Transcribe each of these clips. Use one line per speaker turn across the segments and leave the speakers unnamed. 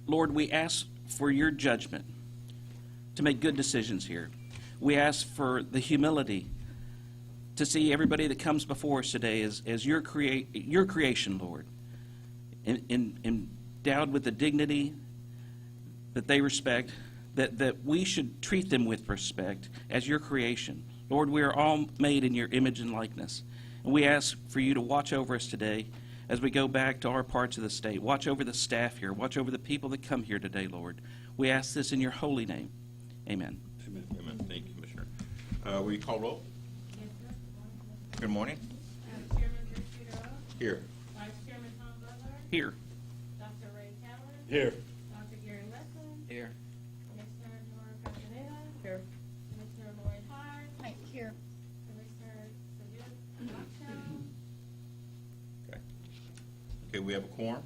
Lord, we ask for your judgment to make good decisions here. We ask for the humility to see everybody that comes before us today as your creation, Lord, endowed with the dignity that they respect, that we should treat them with respect as your creation. Lord, we are all made in your image and likeness. And we ask for you to watch over us today as we go back to our parts of the state. Watch over the staff here. Watch over the people that come here today, Lord. We ask this in your holy name. Amen.
Amen. Amen. Thank you, Commissioner. Will you call roll?
Yes, sir.
Good morning.
Chairman Rick Figueroa.
Here.
Vice Chairman Tom Butler.
Here.
Dr. Ray Keller.
Here.
Dr. Gary Weston.
Here.
Commissioner Nora Castaneda. Here. Commissioner Lloyd Hart.
Here.
Commissioner Sajid Rothschild.
Okay. Okay, we have a quorum,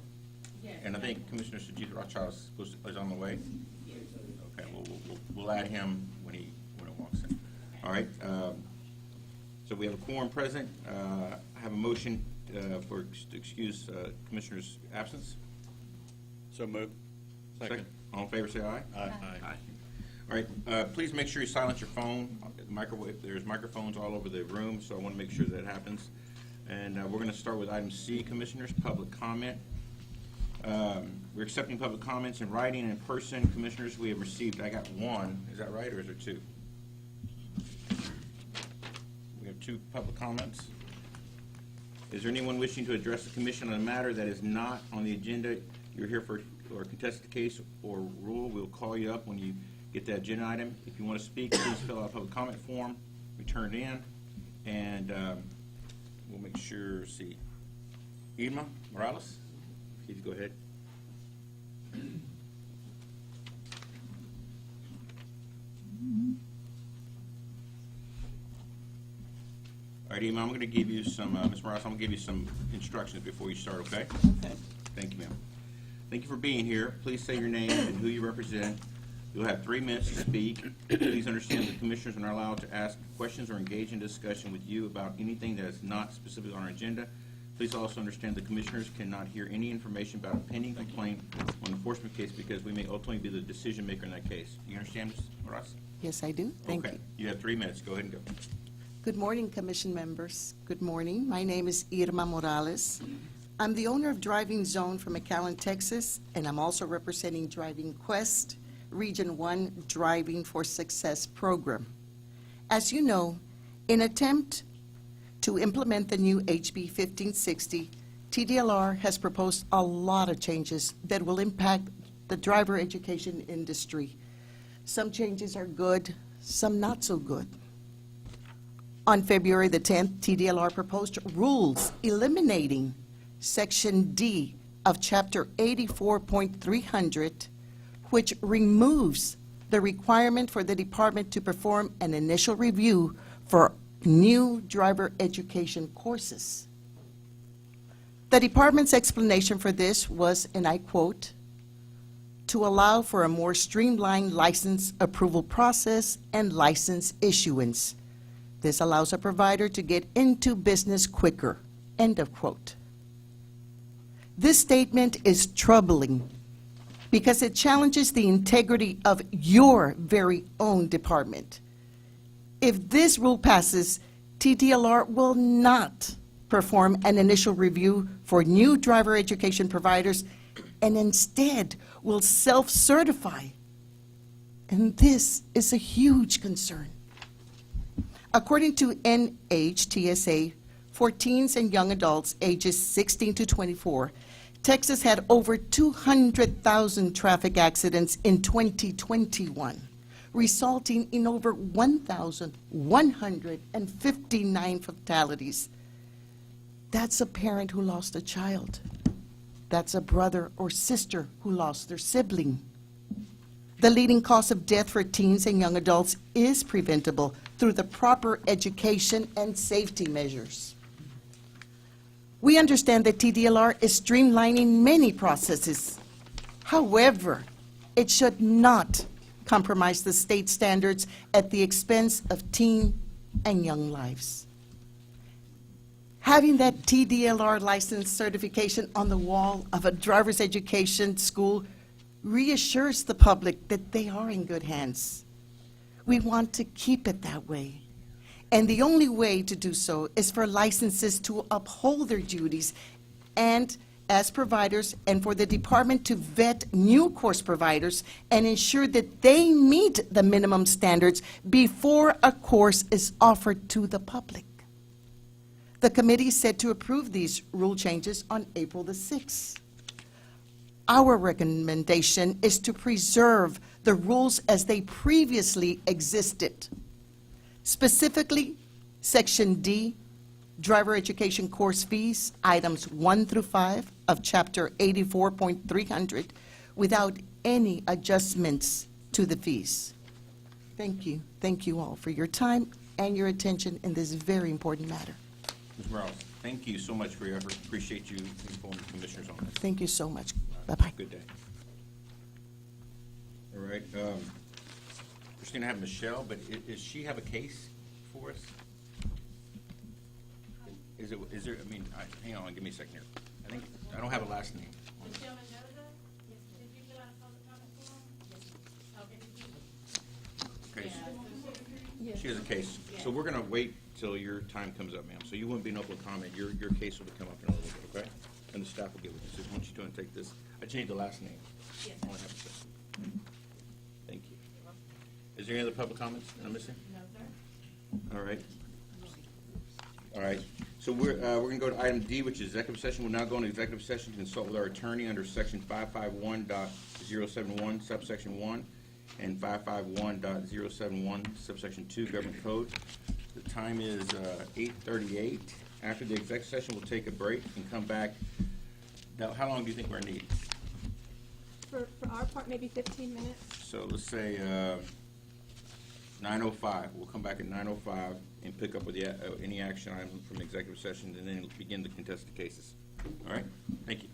Yes.
and I think Commissioner Sajid Rothschild is on the way. Okay, we'll add him when he walks in. All right. So we have a quorum present. I have a motion to excuse Commissioner's absence.
So moved. Second.
All in favor, say aye.
Aye.
Aye. All right, please make sure you silence your phone. There's microphones all over the room, so I want to make sure that happens. And we're going to start with item C, Commissioners, public comment. We're accepting public comments in writing and in person. Commissioners, we have received, I got one. Is that right, or is there two? We have two public comments. Is there anyone wishing to address the commission on a matter that is not on the agenda? You're here for or contested case or rule. We'll call you up when you get that agenda item. If you want to speak, please fill out a public comment form, return it in, and we'll make sure, see. Irma Morales, please go ahead. All right, Irma, I'm going to give you some, Ms. Morales, I'm going to give you some instructions before you start, okay?
Okay.
Thank you, ma'am. Thank you for being here. Please say your name and who you represent. You'll have 3 minutes to speak. Please understand the commissioners are not allowed to ask questions or engage in discussion with you about anything that is not specific on our agenda. Please also understand the commissioners cannot hear any information about a pending complaint on an enforcement case because we may ultimately be the decision maker in that case. Do you understand, Ms. Morales?
Yes, I do. Thank
Okay.
you.
You have 3 minutes. Go ahead and go.
Good morning, Commission members. Good morning. My name is Irma Morales. I'm the owner of Driving Zone from McAllen, Texas, and I'm also representing Driving Quest, Region 1 Driving for Success program. As you know, in attempt to implement the new HB 1560, TDLR has proposed a lot of changes that will impact the driver education industry. Some changes are good, some not so good. On February the 10th, TDLR proposed rules eliminating Section D of Chapter 84.300, which removes the requirement for the department to perform an initial review for new driver education courses. The department's explanation for this was, and I quote, to allow for a more streamlined license approval process and license issuance. This allows a provider to get into business quicker, end of quote. This statement is troubling because it challenges the integrity of your very own department. If this rule passes, TDLR will not perform an initial review for new driver education providers and instead will self-certify. And this is a huge concern. According to NHTSA, for teens and young adults ages 16 to 24, Texas had over 200,000 traffic accidents in 2021, resulting in over 1,159 fatalities. That's a parent who lost a child. That's a brother or sister who lost their sibling. The leading cause of death for teens and young adults is preventable through the proper education and safety measures. We understand that TDLR is streamlining many processes. However, it should not compromise the state standards at the expense of teen and young lives. Having that TDLR license certification on the wall of a driver's education school reassures the public that they are in good hands. We want to keep it that way. And the only way to do so is for licenses to uphold their duties and as providers, and for the department to vet new course providers and ensure that they meet the minimum standards before a course is offered to the public. The committee is set to approve these rule changes on April the 6th. Our recommendation is to preserve the rules as they previously existed. Specifically, Section D, driver education course fees, items 1 through 5 of Chapter 84.300, without any adjustments to the fees. Thank you. Thank you all for your time and your attention in this very important matter.
Ms. Morales, thank you so much for your effort. Appreciate you informing the commissioners on this.
Thank you so much. Bye-bye.
Good day. All right, we're going to have Michelle, but does she have a case for us? Is there, hang on, give me a second here. I don't have a last name.
Michelle Mendoza, did you fill out a public comment form? Okay.
Okay. She has a case. So we're going to wait till your time comes up, ma'am. So you won't be in open comment. Your case will come up in a little bit, okay? And the staff will get with you. So once you do and take this, I changed the last name.
Yes.
I only have a second. Thank you. Is there any other public comments that I'm missing?
No, sir.
All right. All right. So we're going to go to item D, which is executive session. We'll now go into executive session to consult with our attorney under section 551.071, subsection 1, and 551.071, subsection 2, government code. The time is 8:38. After the executive session, we'll take a break and come back. Now, how long do you think we're going to need?
For our part, maybe 15 minutes.
So let's say 9:05. We'll come back at 9:05 and pick up with any action items from executive session, and then begin the contested cases. All right? Thank you.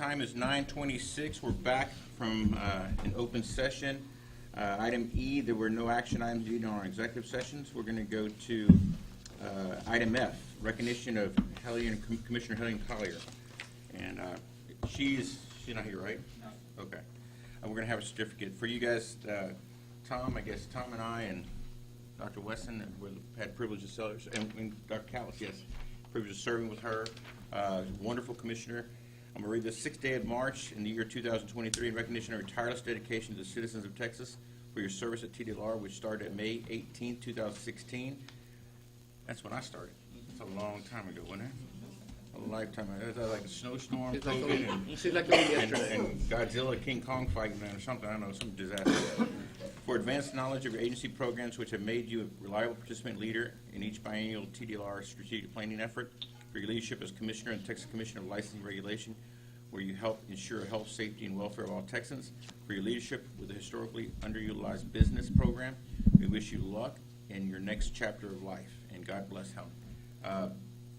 time is 9:26. We're back from an open session. Item E, there were no action items needed on our executive sessions. We're going to go to item F, recognition of Commissioner Helen Collier. And she's not here, right? No. Okay. We're going to have a certificate. For you guys, Tom and I and Dr. Wesson had privilege of serving, and Dr. Callis, yes, privilege of serving with her. Wonderful commissioner. I'm going to read this. 6th day of March in the year 2023 in recognition of your tireless dedication to the citizens of Texas for your service at TDLR, which started at May 18, 2016. That's when I started. That's a long time ago, wasn't it? A lifetime. It was like a snowstorm, and Godzilla, King Kong fighting or something. I don't know, some disaster. For advanced knowledge of your agency programs, which have made you a reliable participant leader in each biennial TDLR strategic planning effort. For your leadership as Commissioner and Texas Commissioner of Licensing and Regulation, where you help ensure health, safety, and welfare of all Texans. For your leadership with the historically underutilized business program, we wish you luck in your next chapter of life, and God bless Helen.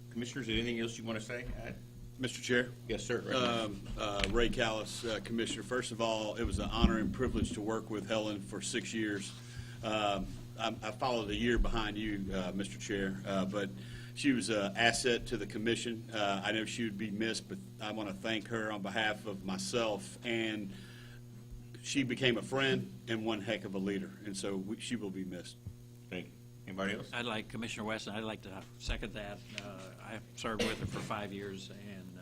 Commissioners, is there anything else you want to say?
Mr. Chair?
Yes, sir.
Ray Callis, Commissioner. First of all, it was an honor and privilege to work with Helen for 6 years. I followed a year behind you, Mr. Chair, but she was an asset to the commission. I know she would be missed, but I want to thank her on behalf of myself. And she became a friend and one heck of a leader, and so she will be missed.
Thank you. Anybody else?
I'd like Commissioner Wesson, I'd like to second that. I served with her for 5 years, and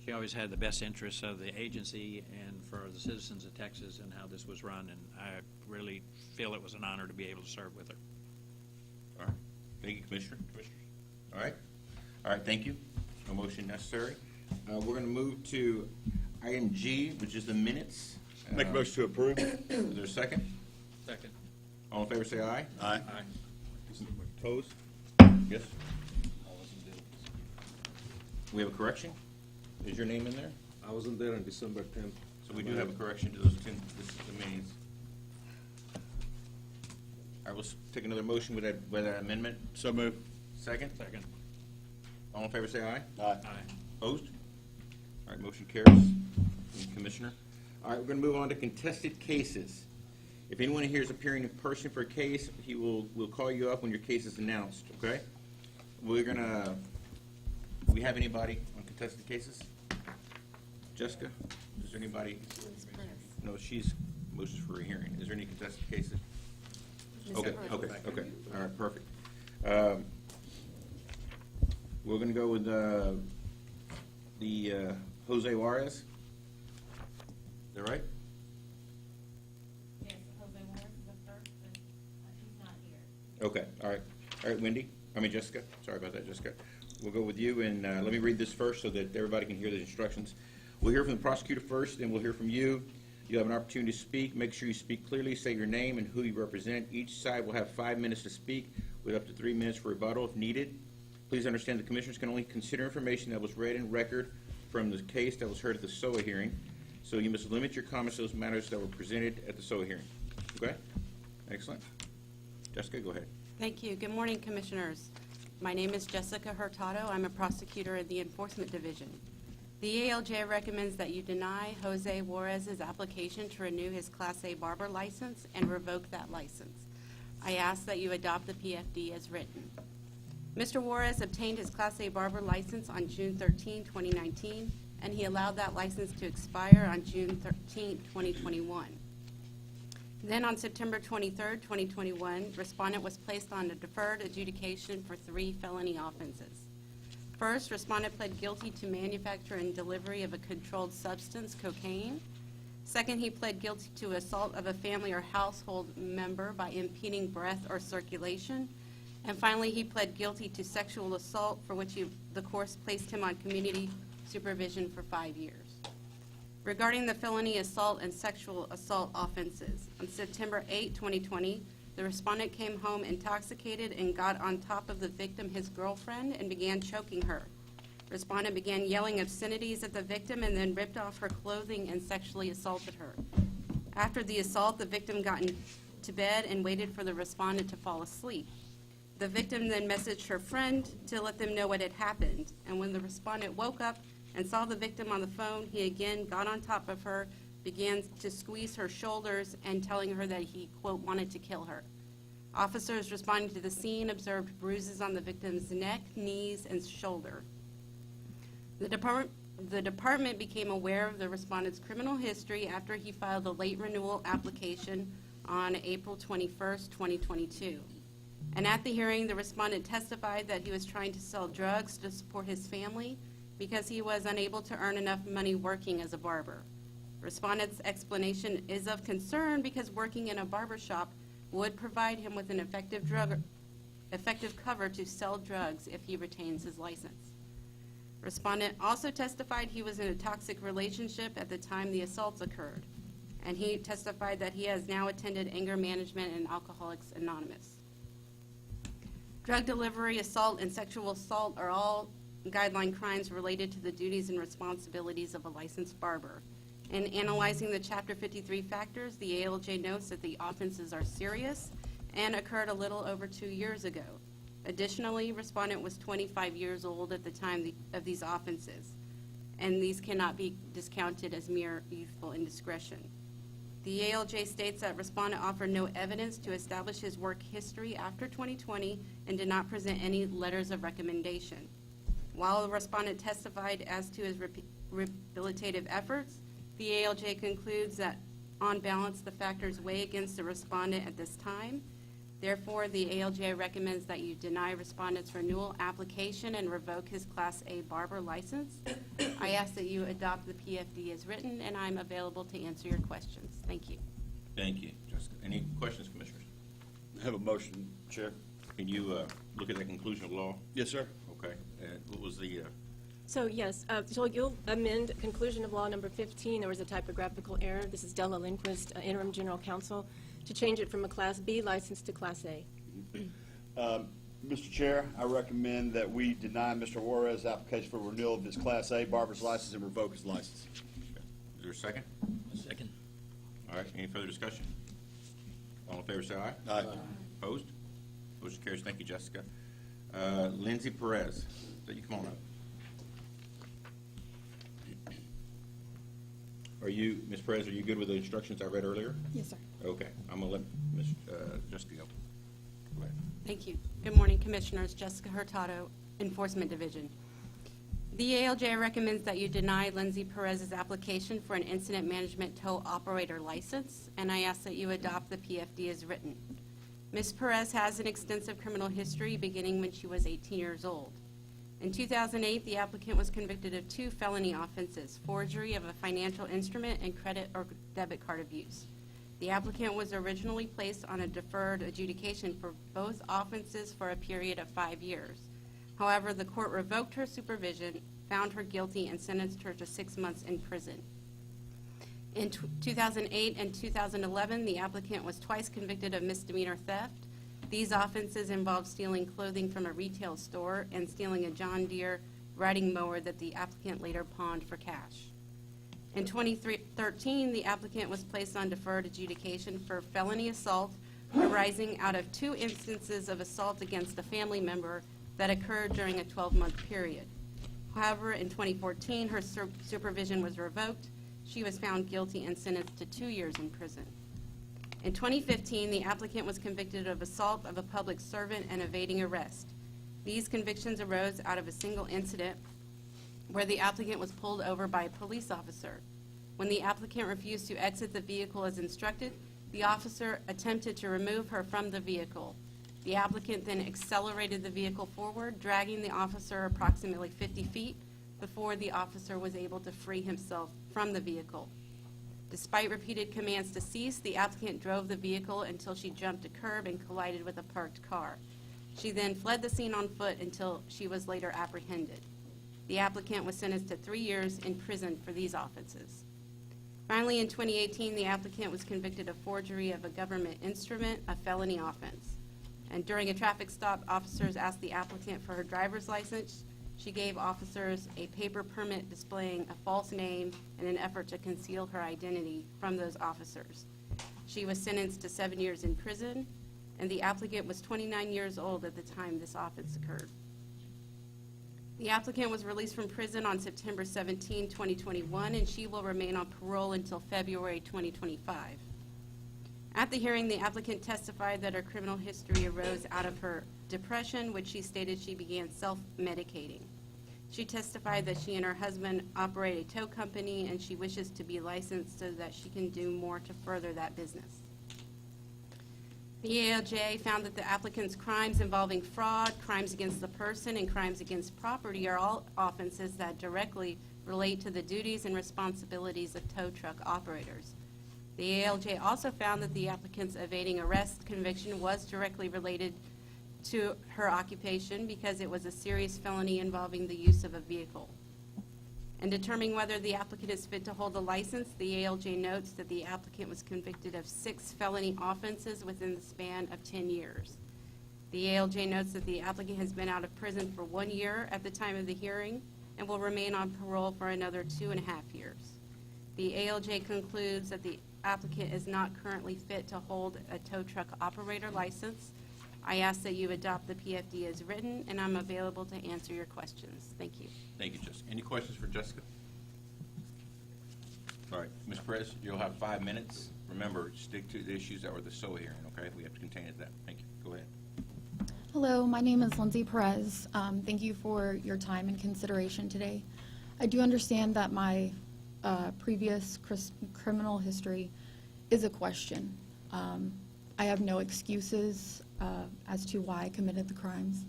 she always had the best interests of the agency and for the citizens of Texas and how this was run, and I really feel it was an honor to be able to serve with her.
All right. Thank you, Commissioner. Commissioners. All right. All right, thank you. No motion necessary. We're going to move to item G, which is the minutes.
Make a motion to approve.
Is there a second?
Second.
All in favor say aye.
Aye.
Opposed? Yes. We have a correction? Is your name in there?
I wasn't there on December 10th.
So we do have a correction to those 10 the meetings. I will take another motion with that amendment.
So moved.
Second?
Second.
All in favor say aye.
Aye.
Aye.
Opposed? All right, motion carries. Commissioner. All right, we're going to move on to contested cases. If anyone here is appearing in person for a case, we'll call you up when your case is announced, okay? Do we have anybody on contested cases? Jessica, is there anybody? No, she's motions for a hearing. Is there any contested cases? Okay. All right, perfect. We're going to go with the Jose Juarez. Is that right?
Yes, Jose Warren is the first, but he's not here.
Okay, all right, Jessica, sorry about that, Jessica. We'll go with you, and let me read this first so that everybody can hear the instructions. We'll hear from the prosecutor first, then we'll hear from you. You'll have an opportunity to speak. Make sure you speak clearly, say your name and who you represent. Each side will have 5 minutes to speak, with up to 3 minutes for rebuttal if needed. Please understand the commissioners can only consider information that was read in record from the case that was heard at the SOA hearing, so you must limit your comments to those matters that were presented at the SOA hearing. Okay? Excellent. Jessica, go ahead.
Thank you. Good morning, Commissioners. My name is Jessica Hurtado. I'm a prosecutor in the Enforcement Division. The ALJ recommends that you deny Jose Juarez's application to renew his Class A barber license and revoke that license. I ask that you adopt the PFD as written. Mr. Juarez obtained his Class A barber license on June 13, 2019, and he allowed that license to expire on June 13, 2021. Then on September 23, 2021, respondent was placed on a deferred adjudication for 3 felony offenses. First, respondent pled guilty to manufacture and delivery of a controlled substance, cocaine. Second, he pled guilty to assault of a family or household member by impeding breath or circulation. And finally, he pled guilty to sexual assault, for which the court placed him on community supervision for 5 years. Regarding the felony assault and sexual assault offenses, on September 8, 2020, the respondent came home intoxicated and got on top of the victim, his girlfriend, and began choking her. Respondent began yelling obscenities at the victim and then ripped off her clothing and sexually assaulted her. After the assault, the victim got into bed and waited for the respondent to fall asleep. The victim then messaged her friend to let them know what had happened, and when the respondent woke up, and saw the victim on the phone, he again got on top of her, began to squeeze her shoulders, and telling her that he, quote, wanted to kill her. Officers responding to the scene observed bruises on the victim's neck, knees, and shoulder. The department became aware of the respondent's criminal history after he filed a late renewal application on April 21st, 2022. And at the hearing, the respondent testified that he was trying to sell drugs to support his family because he was unable to earn enough money working as a barber. Respondent's explanation is of concern because working in a barber shop would provide him with an effective cover to sell drugs if he retains his license. Respondent also testified he was in a toxic relationship at the time the assaults occurred, and he testified that he has now attended anger management and Alcoholics Anonymous. Drug delivery, assault, and sexual assault are all guideline crimes related to the duties and responsibilities of a licensed barber. In analyzing the Chapter 53 factors, the ALJ notes that the offenses are serious and occurred a little over 2 years ago. Additionally, respondent was 25 years old at the time of these offenses, and these cannot be discounted as mere youthful indiscretion. The ALJ states that respondent offered no evidence to establish his work history after 2020 and did not present any letters of recommendation. While the respondent testified as to his rehabilitative efforts, the ALJ concludes that, on balance, the factors weigh against the respondent at this time. Therefore, the ALJ recommends that you deny respondent's renewal application and revoke his Class A barber license. I ask that you adopt the PFD as written, and I'm available to answer your questions. Thank you.
Thank you, Jessica. Any questions, Commissioners?
I have a motion, Chair.
Can you look at that conclusion of law?
Yes, sir.
Okay. What was the,
So yes, so you'll amend conclusion of law number 15. There was a typographical error. This is Della Lindquist, interim general counsel, to change it from a Class B license to Class A.
Mr. Chair, I recommend that we deny Mr. Juarez's application for renewal of his Class A barber's license and revoke his license.
is there a second?
Second.
All right, any further discussion? All in favor, say aye.
Aye.
Opposed? Motion carries. Thank you, Jessica. Lindsay Perez, so you come on up. Are you, Ms. Perez, are you good with the instructions I read earlier?
Yes, sir.
Okay, I'm gonna let Ms. Jessica go. Go ahead.
Thank you. Good morning, Commissioners. Jessica Hurtado, Enforcement Division. The ALJ recommends that you deny Lindsay Perez's application for an incident management tow operator license, and I ask that you adopt the PFD as written. Ms. Perez has an extensive criminal history beginning when she was 18 years old. In 2008, the applicant was convicted of 2 felony offenses, forgery of a financial instrument and credit or debit card abuse. The applicant was originally placed on a deferred adjudication for both offenses for a period of 5 years. However, the court revoked her supervision, found her guilty, and sentenced her to 6 months in prison. In 2008 and 2011, the applicant was twice convicted of misdemeanor theft. These offenses involved stealing clothing from a retail store and stealing a John Deere riding mower that the applicant later pawned for cash. In 2013, the applicant was placed on deferred adjudication for felony assault arising out of 2 instances of assault against a family member that occurred during a 12-month period. However, in 2014, her supervision was revoked. She was found guilty and sentenced to 2 years in prison. In 2015, the applicant was convicted of assault of a public servant and evading arrest. These convictions arose out of a single incident where the applicant was pulled over by a police officer. When the applicant refused to exit the vehicle as instructed, the officer attempted to remove her from the vehicle. The applicant then accelerated the vehicle forward, dragging the officer approximately 50 feet before the officer was able to free himself from the vehicle. Despite repeated commands to cease, the applicant drove the vehicle until she jumped a curb and collided with a parked car. She then fled the scene on foot until she was later apprehended. The applicant was sentenced to 3 years in prison for these offenses. Finally, in 2018, the applicant was convicted of forgery of a government instrument, a felony offense. And during a traffic stop, officers asked the applicant for her driver's license. She gave officers a paper permit displaying a false name in an effort to conceal her identity from those officers. She was sentenced to 7 years in prison, and the applicant was 29 years old at the time this offense occurred. The applicant was released from prison on September 17, 2021, and she will remain on parole until February 2025. At the hearing, the applicant testified that her criminal history arose out of her depression, which she stated she began self-medicating. She testified that she and her husband operate a tow company, and she wishes to be licensed so that she can do more to further that business. The ALJ found that the applicant's crimes involving fraud, crimes against the person, and crimes against property are all offenses that directly relate to the duties and responsibilities of tow truck operators. The ALJ also found that the applicant's evading arrest conviction was directly related to her occupation because it was a serious felony involving the use of a vehicle. In determining whether the applicant is fit to hold a license, the ALJ notes that the applicant was convicted of 6 felony offenses within the span of 10 years. The ALJ notes that the applicant has been out of prison for 1 year at the time of the hearing and will remain on parole for another 2.5 years. The ALJ concludes that the applicant is not currently fit to hold a tow truck operator license. I ask that you adopt the PFD as written, and I'm available to answer your questions. Thank you.
Thank you, Jessica. Any questions for Jessica? All right, Ms. Perez, you'll have 5 minutes. Remember, stick to the issues that were the SOA hearing, okay? We have to contain it that. Thank you. Go ahead.
Hello, my name is Lindsay Perez. Thank you for your time and consideration today. I do understand that my previous criminal history is a question. I have no excuses as to why I committed the crimes.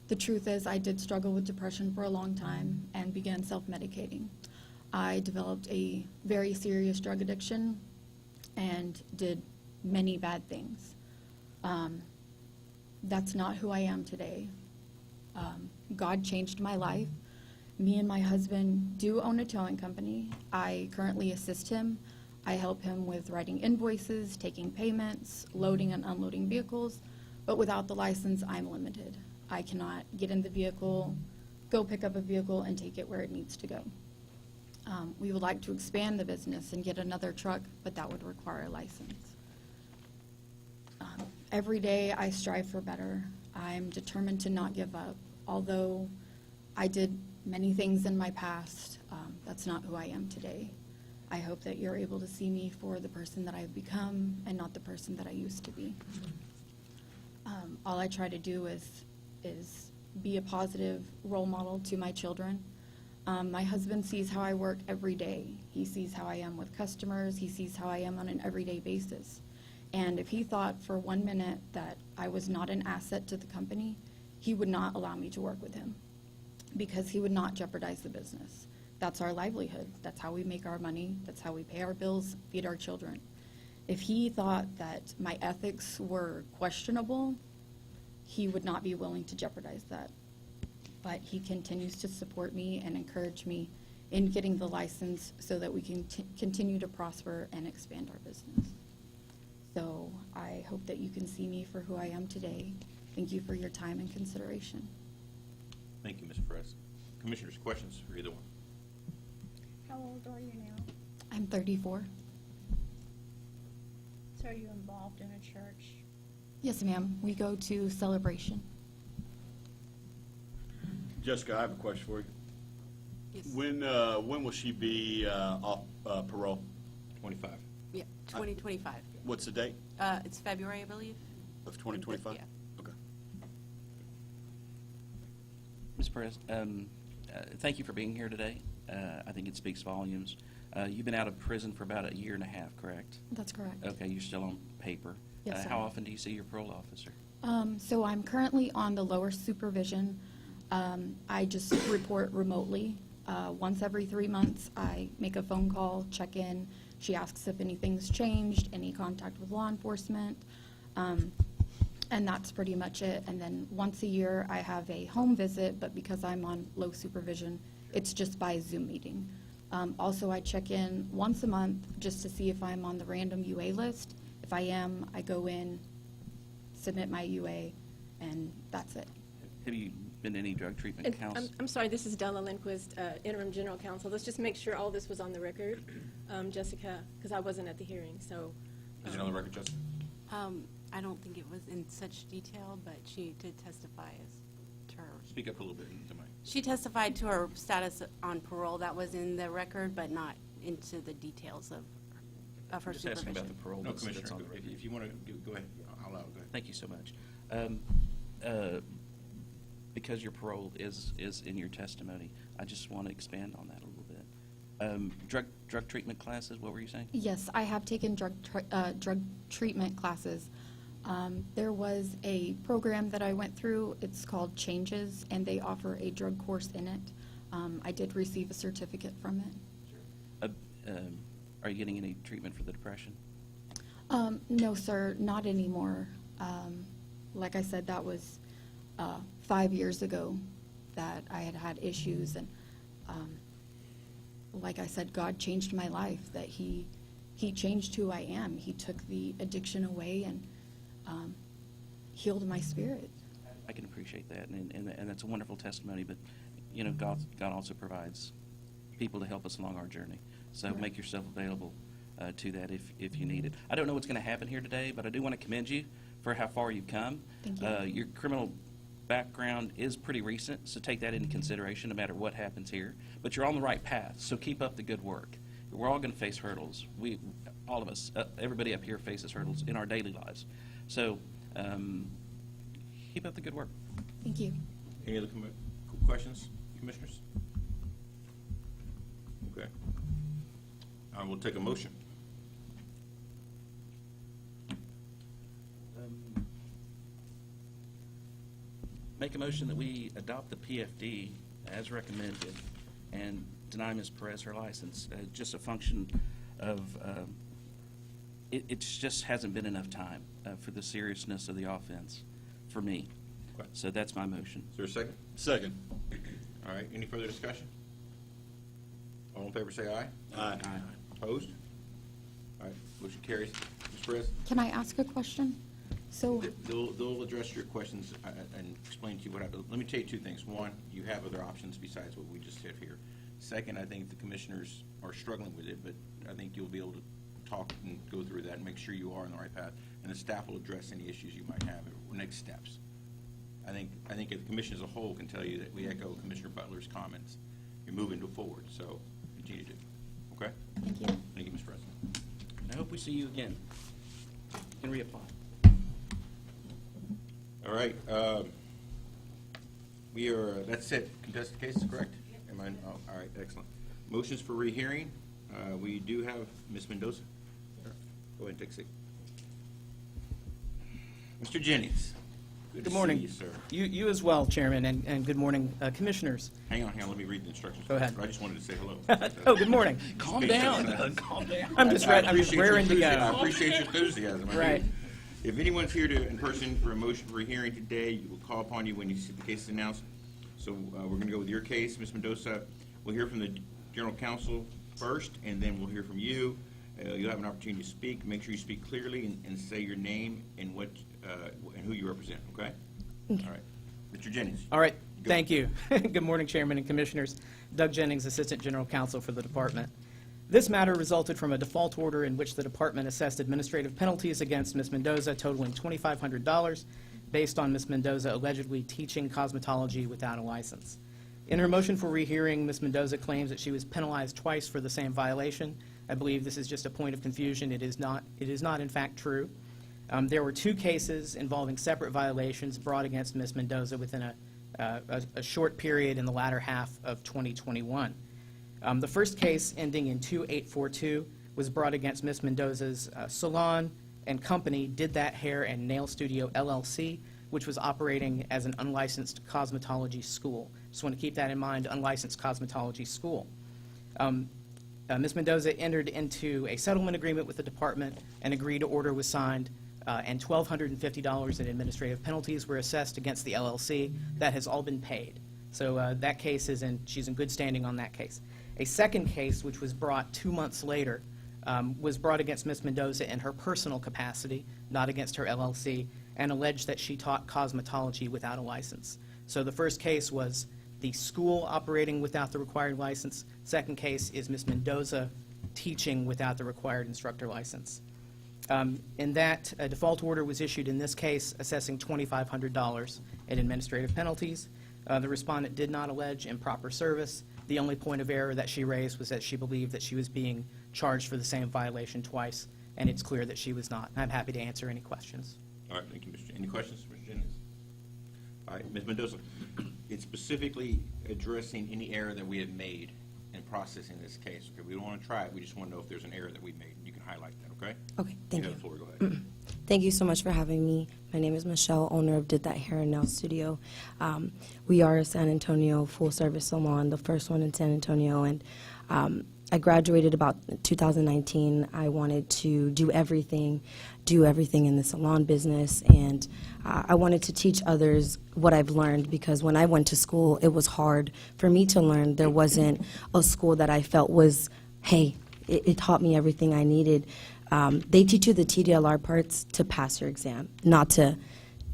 The truth is I did struggle with depression for a long time and began self-medicating. I developed a very serious drug addiction and did many bad things. That's not who I am today. God changed my life. Me and my husband do own a towing company. I currently assist him. I help him with writing invoices, taking payments, loading and unloading vehicles, but without the license, I'm limited. I cannot get in the vehicle, go pick up a vehicle, and take it where it needs to go. We would like to expand the business and get another truck, but that would require a license. Every day I strive for better. I'm determined to not give up. Although I did many things in my past, that's not who I am today. I hope that you're able to see me for the person that I've become and not the person that I used to be. All I try to do is be a positive role model to my children. My husband sees how I work every day. He sees how I am with customers. He sees how I am on an everyday basis. And if he thought for 1 minute that I was not an asset to the company, he would not allow me to work with him because he would not jeopardize the business. That's our livelihood. That's how we make our money. That's how we pay our bills, feed our children. If he thought that my ethics were questionable, he would not be willing to jeopardize that. But he continues to support me and encourage me in getting the license so that we can continue to prosper and expand our business. So I hope that you can see me for who I am today. Thank you for your time and consideration.
Thank you, Ms. Perez. Commissioners, questions for either one?
How old are you now?
I'm 34.
So are you involved in a church?
Yes, ma'am. We go to Celebration.
Jessica, I have a question for you.
Yes.
When will she be off parole?
25.
Yeah, 2025.
What's the date
It's February, I believe.
of 2025?
Yeah.
Okay.
Ms. Perez, thank you for being here today. I think it speaks volumes. You've been out of prison for about 1.5 years, correct?
That's correct.
Okay, you're still on paper.
Yes, sir.
How often do you see your parole officer?
So I'm currently on the lower supervision. I just report remotely. Once every 3 months, I make a phone call, check in. She asks if anything's changed, any contact with law enforcement, and that's pretty much it. And then once a year, I have a home visit, but because I'm on low supervision, it's just by Zoom meeting. Also, I check in once a month just to see if I'm on the random UA list. If I am, I go in, submit my UA, and that's it.
Have you been to any drug treatment
And
counseling?
I'm sorry, this is Della Lindquist, Interim General Counsel. Let's just make sure all this was on the record, Jessica, because I wasn't at the hearing, so.
Is it on the record, Jessica?
I don't think it was in such detail, but she did testify as to her.
Speak up a little bit into my.
She testified to her status on parole. That was in the record, but not into the details of her
Just asking about the
supervision.
parole.
No,
that's
Commissioner,
on the
if
record.
if you want to, go ahead. I'll allow it. Go ahead.
Thank you so much. Because your parole is in your testimony, I just want to expand on that a little bit. Drug treatment classes, what were you saying?
Yes, I have taken drug treatment classes. There was a program that I went through. It's called Changes, and they offer a drug course in it. I did receive a certificate from it.
Are you getting any treatment for the depression?
No, sir, not anymore. Like I said, that was 5 years ago that I had issues, and like I said, God changed my life, that He changed who I am. He took the addiction away and healed my spirit.
I can appreciate that, and that's a wonderful testimony, but, you know, God also provides people to help us along our journey. So
Right.
make yourself available to that if you need it. I don't know what's going to happen here today, but I do want to commend you for how far you've come.
Thank you.
Your criminal background is pretty recent, so take that into consideration no matter what happens here. But you're on the right path, so keep up the good work. We're all going to face hurdles. All of us, everybody up here faces hurdles in our daily lives. So keep up the good work.
Thank you.
Any other questions, commissioners? Okay. I will take a motion.
Make a motion that we adopt the PFD as recommended and deny Ms. Perez her license. Just a function of, it just hasn't been enough time for the seriousness of the offense for me.
Okay.
So that's my motion.
Is there a second?
Second.
All right, any further discussion? All in favor say aye.
Aye.
Opposed? All right, motion carries. Ms. Perez?
Can I ask a question? So,
They'll address your questions and explain to you what happened. Let me tell you two things. One, you have other options besides what we just said here. Second, I think the commissioners are struggling with it, but I think you'll be able to talk and go through that and make sure you are on the right path. And the staff will address any issues you might have or next steps. I think if the commission as a whole can tell you that we echo Commissioner Butler's comments. You're moving forward, so continue to. Okay?
thank you.
Thank you, Mr. President.
I hope we see you again. You can reapply.
All right, that's it. Contested cases, correct? Am I, oh, all right, excellent. Motions for rehearing. We do have Ms. Mendoza. Go ahead and take a seat. Mr. Jennings.
Good morning.
To see you, sir.
You as well, Chairman, and good morning, Commissioners.
Hang on, let me read the instructions.
Go ahead.
I just wanted to say hello.
Oh, good morning.
Calm
Speak
down,
up.
Doug, calm down.
I'm just
appreciate your
raring to
enthusiasm. I
go.
appreciate your enthusiasm. I
Right.
do. If anyone's here in person for a motion for hearing today, we will call upon you when you see the case announced. So we're going to go with your case, Ms. Mendoza. We'll hear from the General Counsel first, and then we'll hear from you. You'll have an opportunity to speak. Make sure you speak clearly and say your name and what and who you represent. Okay? All right, Mr. Jennings.
All right,
Go.
thank you. Good morning, Chairman and Commissioners. Doug Jennings, Assistant General Counsel for the Department. This matter resulted from a default order in which the Department assessed administrative penalties against Ms. Mendoza totaling $2,500 based on Ms. Mendoza allegedly teaching cosmetology without a license. In her motion for rehearing, Ms. Mendoza claims that she was penalized twice for the same violation. I believe this is just a point of confusion. It is not in fact true. There were two cases involving separate violations brought against Ms. Mendoza within a short period in the latter half of 2021. The first case, ending in 2842, was brought against Ms. Mendoza's salon and company, Did That Hair and Nail Studio, LLC, which was operating as an unlicensed cosmetology school. Just want to keep that in mind, unlicensed cosmetology school. Ms. Mendoza entered into a settlement agreement with the department. An agreed order was signed, and $1,250 in administrative penalties were assessed against the LLC. That has all been paid. So that case she's in good standing on that case. A second case, which was brought 2 months later, was brought against Ms. Mendoza in her personal capacity, not against her LLC, and alleged that she taught cosmetology without a license. So the first case was the school operating without the required license. Second case is Ms. Mendoza teaching without the required instructor license. In that, a default order was issued in this case assessing $2,500 in administrative penalties. The respondent did not allege improper service. The only point of error that she raised was that she believed that she was being charged for the same violation twice, and it's clear that she was not. I'm happy to answer any questions.
All right, thank you, Mr. Any questions, Mr. Jennings? All right, Ms. Mendoza, it's specifically addressing any error that we have made in processing this case. Okay, we don't want to try it, we just want to know if there's an error that we made. You can highlight that, okay?
Okay, thank
You
you.
have the floor, go ahead.
Thank you so much for having me. My name is Michelle, owner of Did That Hair and Nail Studio. We are a San Antonio full-service salon, the first one in San Antonio, and I graduated about 2019. I wanted to do everything in the salon business, and I wanted to teach others what I've learned, because when I went to school, it was hard for me to learn. There wasn't a school that I felt was, hey, it taught me everything I needed. They teach you the TDLR parts to pass your exam, not to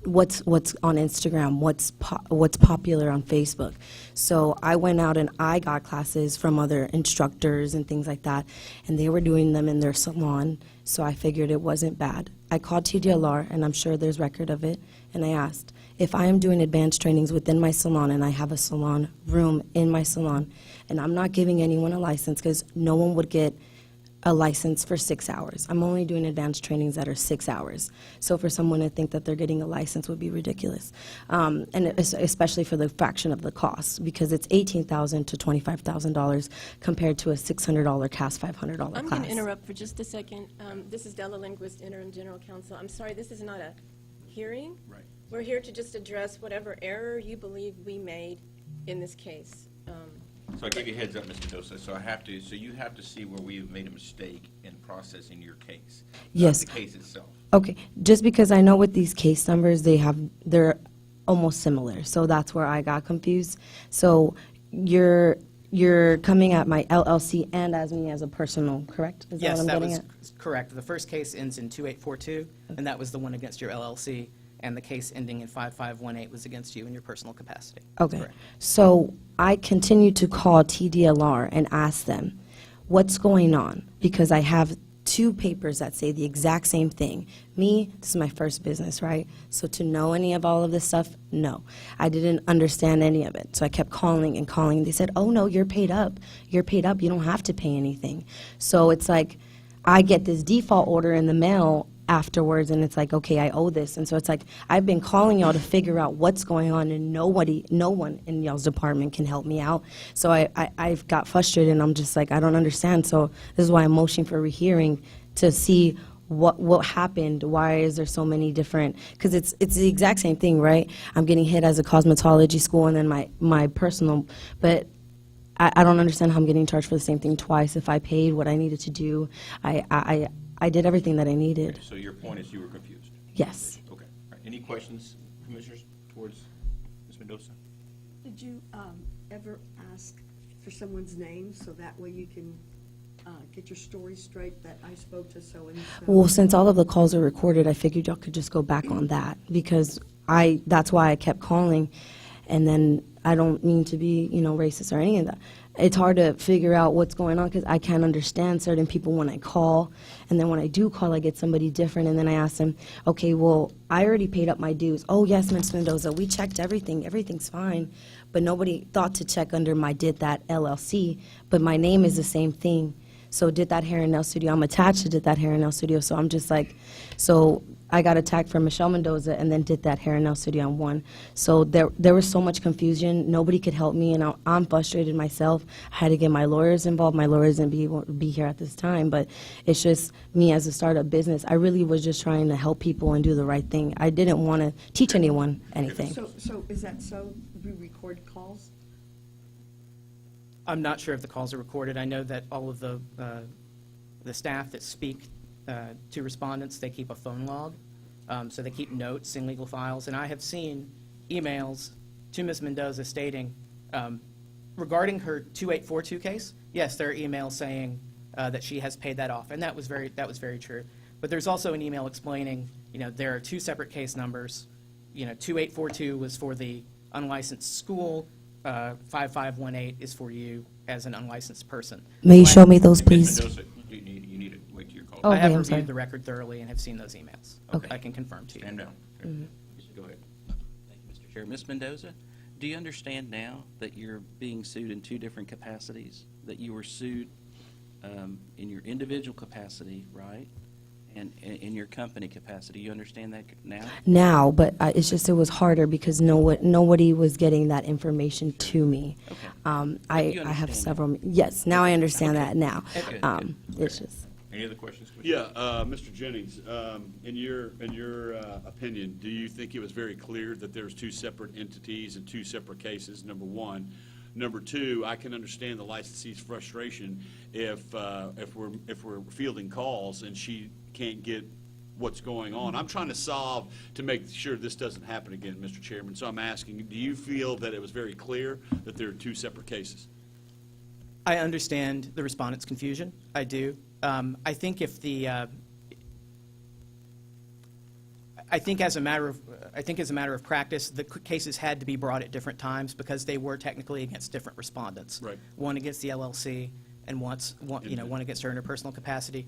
what's on Instagram, what's popular on Facebook. So I went out and I got classes from other instructors and things like that, and they were doing them in their salon, so I figured it wasn't bad. I called TDLR, and I'm sure there's record of it, and I asked, if I am doing advanced trainings within my salon and I have a salon room in my salon, and I'm not giving anyone a license, because no one would get a license for 6 hours. I'm only doing advanced trainings that are 6 hours. So for someone to think that they're getting a license would be ridiculous. And especially for the fraction of the cost, because it's $18,000 to $25,000 compared to a $600 CAS $500 class.
I'm going to interrupt for just a second. This is Della Lindquist, Interim General Counsel. I'm sorry, this is not a hearing.
Right.
We're here to just address whatever error you believe we made in this case.
So I gave you a heads up, Ms. Mendoza, so you have to see where we have made a mistake in processing your case.
Yes.
Not the case itself.
Okay, just because I know with these case numbers, they're almost similar, so that's where I got confused. So you're coming at my LLC and as me as a personal, correct? Is
Yes,
what I'm
that
getting
was
at?
correct. The first case ends in 2842, and that was the one against your LLC, and the case ending in 5518 was against you in your personal capacity. That's
Okay,
correct.
so I continue to call TDLR and ask them, what's going on? Because I have 2 papers that say the exact same thing. Me, this is my first business, right? So to know any of all of this stuff, no. I didn't understand any of it. So I kept calling and calling. They said, oh, no, you're paid up. You're paid up. You don't have to pay anything. So it's like I get this default order in the mail afterwards, and it's like, okay, I owe this. And so it's like, I've been calling y'all to figure out what's going on, and no one in y'all's department can help me out. So I've got frustrated, and I'm just like, I don't understand. So this is why I'm motioning for rehearing to see what happened. Why is there so many different, because it's the exact same thing, right? I'm getting hit as a cosmetology school, and then my personal, but I don't understand how I'm getting charged for the same thing twice. If I paid what I needed to do, I did everything that I needed.
Okay, so your point is you were confused?
Yes.
Okay. All right. Any questions, Commissioners, towards Ms. Mendoza?
Did you ever ask for someone's name so that way you can get your story straight that I spoke to so-and-so?
Well, since all of the calls are recorded, I figured y'all could just go back on that, because that's why I kept calling. And then I don't mean to be, racist or any of that. It's hard to figure out what's going on because I can't understand certain people when I call. And then when I do call, I get somebody different. And then I ask them, okay, well, I already paid up my dues. Oh, yes, Ms. Mendoza, we checked everything. Everything's fine. But nobody thought to check under my Did That LLC. But my name is the same thing. So Did That Hair and Nail Studio. I'm attached to Did That Hair and Nail Studio. So I'm just like, so I got attacked from Michelle Mendoza and then Did That Hair and Nail Studio on one. So there was so much confusion. Nobody could help me, and I'm frustrated myself. I had to get my lawyers involved. My lawyers didn't be here at this time, but it's just me as a startup business. I really was just trying to help people and do the right thing. I didn't want to teach anyone anything.
So is that so? We record calls?
I'm not sure if the calls are recorded. I know that all of the staff that speak to respondents, they keep a phone log. So they keep notes in legal files. And I have seen emails to Ms. Mendoza stating, regarding her 2842 case, yes, there are emails saying that she has paid that off. And that was very true. But there's also an email explaining, there are 2 separate case numbers. 2842 was for the unlicensed school. 5518 is for you as an unlicensed person.
May you show me those,
Ms.
please?
Mendoza, you need to wait till your call.
Oh,
I have
okay, I'm sorry.
reviewed the record thoroughly and have seen those emails.
Okay.
I can confirm to you.
Stand down.
Mm-hmm.
Go ahead.
Thank you, Mr. Chair. Ms. Mendoza, Do you understand now that you're being sued in two different capacities? That you were sued in your individual capacity, right? And in your company capacity. You understand that now?
Now, but it's just it was harder because nobody was getting that information to me.
Okay.
I
You
have
understand
several. Yes, now I understand
Okay.
that now.
Good, good.
It's just.
Any other questions, Commissioner?
Yeah, Mr. Jennings, in your opinion, do you think it was very clear that there's two separate entities and two separate cases, number one? Number two, I can understand the licensee's frustration if we're fielding calls and she can't get what's going on. I'm trying to solve to make sure this doesn't happen again, Mr. Chairman. So I'm asking, do you feel that it was very clear that there are two separate cases?
I understand the respondent's confusion. I do. I think if the I think as a matter of practice, the cases had to be brought at different times because they were technically against different respondents.
Right.
One against the LLC and one against her in her personal capacity.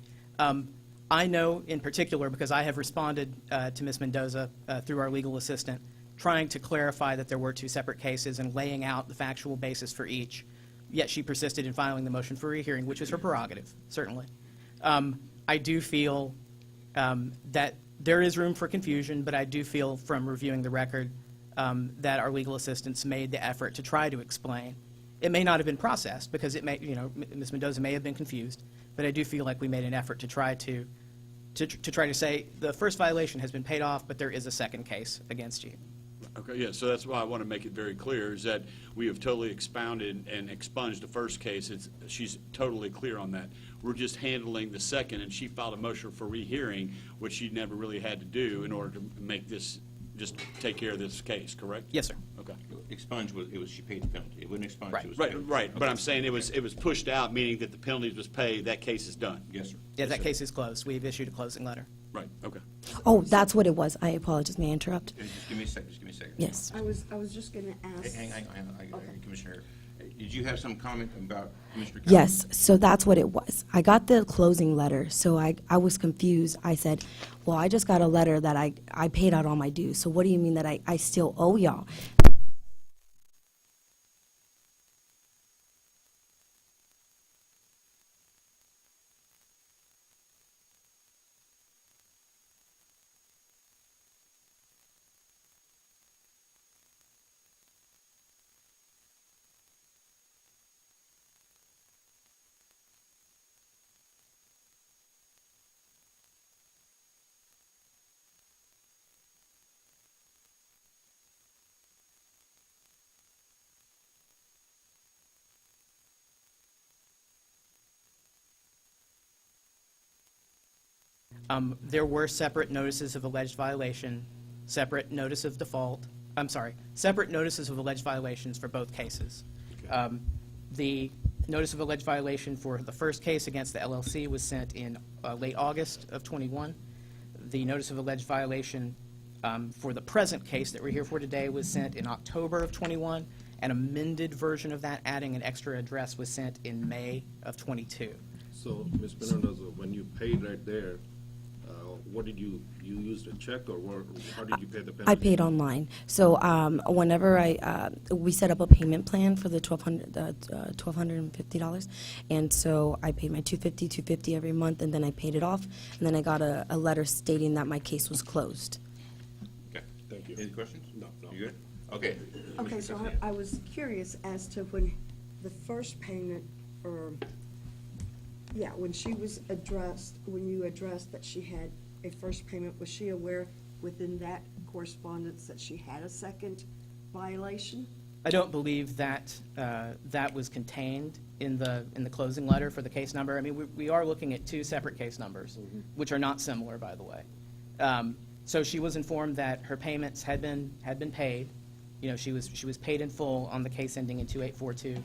I know in particular because I have responded to Ms. Mendoza through our legal assistant, trying to clarify that there were two separate cases and laying out the factual basis for each. Yet she persisted in filing the motion for rehearing, which is her prerogative, certainly. I do feel that there is room for confusion, but I do feel from reviewing the record that our legal assistants made the effort to try to explain. It may not have been processed because it may, Ms. Mendoza may have been confused, but I do feel like we made an effort to try to say the first violation has been paid off, but there is a second case against you.
Okay, yeah, so that's why I want to make it very clear, is that we have totally expounded and expunged the first case. She's totally clear on that. We're just handling the second, and she filed a motion for rehearing, which she never really had to do in order to make this, just take care of this case, correct?
Yes, sir.
Okay.
Expunge she paid the penalty. It wasn't expunged.
Right.
It was
Right,
paid.
right, but I'm saying it was pushed out, meaning that the penalty was paid, that case is done.
Yes, sir.
Yeah,
Yes,
that
sir.
case is closed. We've issued a closing letter.
Right, okay.
Oh, that's what it was. I apologize. May I interrupt?
Just give me a second. Just give me a second.
Yes.
I was just gonna ask.
Hang on.
Okay.
Commissioner, did you have some comment about Commissioner?
Yes, so that's what it was. I got the closing letter, so I was confused. I said, well, I just got a letter that I paid out all my dues, so what do you mean that I still owe y'all?
There were separate notices of alleged violation, separate notice of default, separate notices of alleged violations for both cases. The notice of alleged violation for the first case against the LLC was sent in late August of '21. The notice of alleged violation for the present case that we're here for today was sent in October of '21. An amended version of that, adding an extra address, was sent in May of '22.
So, Ms. Mendoza, when you paid right there, what did you used a check or how did you pay the penalty?
I paid online. So whenever we set up a payment plan for the $1,250, and so I paid my $250 every month, and then I paid it off, and then I got a letter stating that my case was closed.
Okay.
Thank you.
Any questions?
No.
You good? Okay.
Okay, so I was curious as to when the first payment, when she was addressed, when you addressed that she had a first payment, was she aware within that correspondence that she had a second violation?
I don't believe that that was contained in the closing letter for the case number. I mean, we are looking at two separate case numbers, which are not similar, by the way. So she was informed that her payments had been paid. She was paid in full on the case ending in 2842.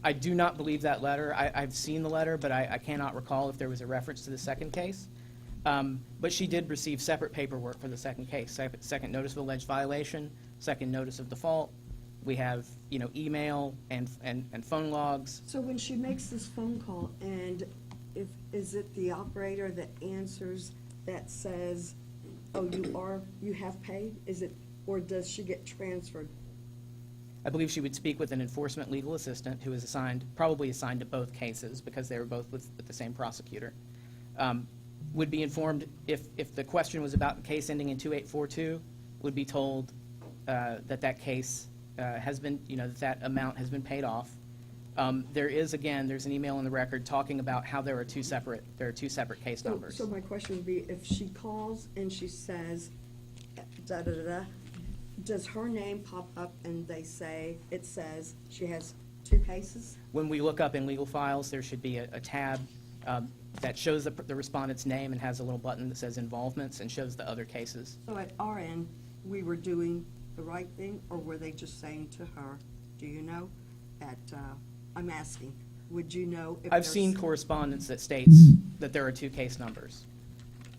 I do not believe that letter. I've seen the letter, but I cannot recall if there was a reference to the second case. But she did receive separate paperwork for the second case, second notice of alleged violation, second notice of default. We have, email and phone logs.
So when she makes this phone call, and is it the operator that answers that says, oh, you have paid? Is it, or does she get transferred?
I believe she would speak with an enforcement legal assistant who is probably assigned to both cases because they were both with the same prosecutor. Would be informed if the question was about the case ending in 2842, would be told that case has been, that amount has been paid off. There's an email in the record talking about how there are two separate case numbers.
So my question would be, if she calls and she says, da-da-da-da, does her name pop up and it says she has two cases?
When we look up in legal files, there should be a tab that shows the respondent's name and has a little button that says involvements and shows the other cases.
So at our end, we were doing the right thing, or were they just saying to her, do you know? I'm asking, would you know if
I've
there's-
seen correspondence that states that there are two case numbers,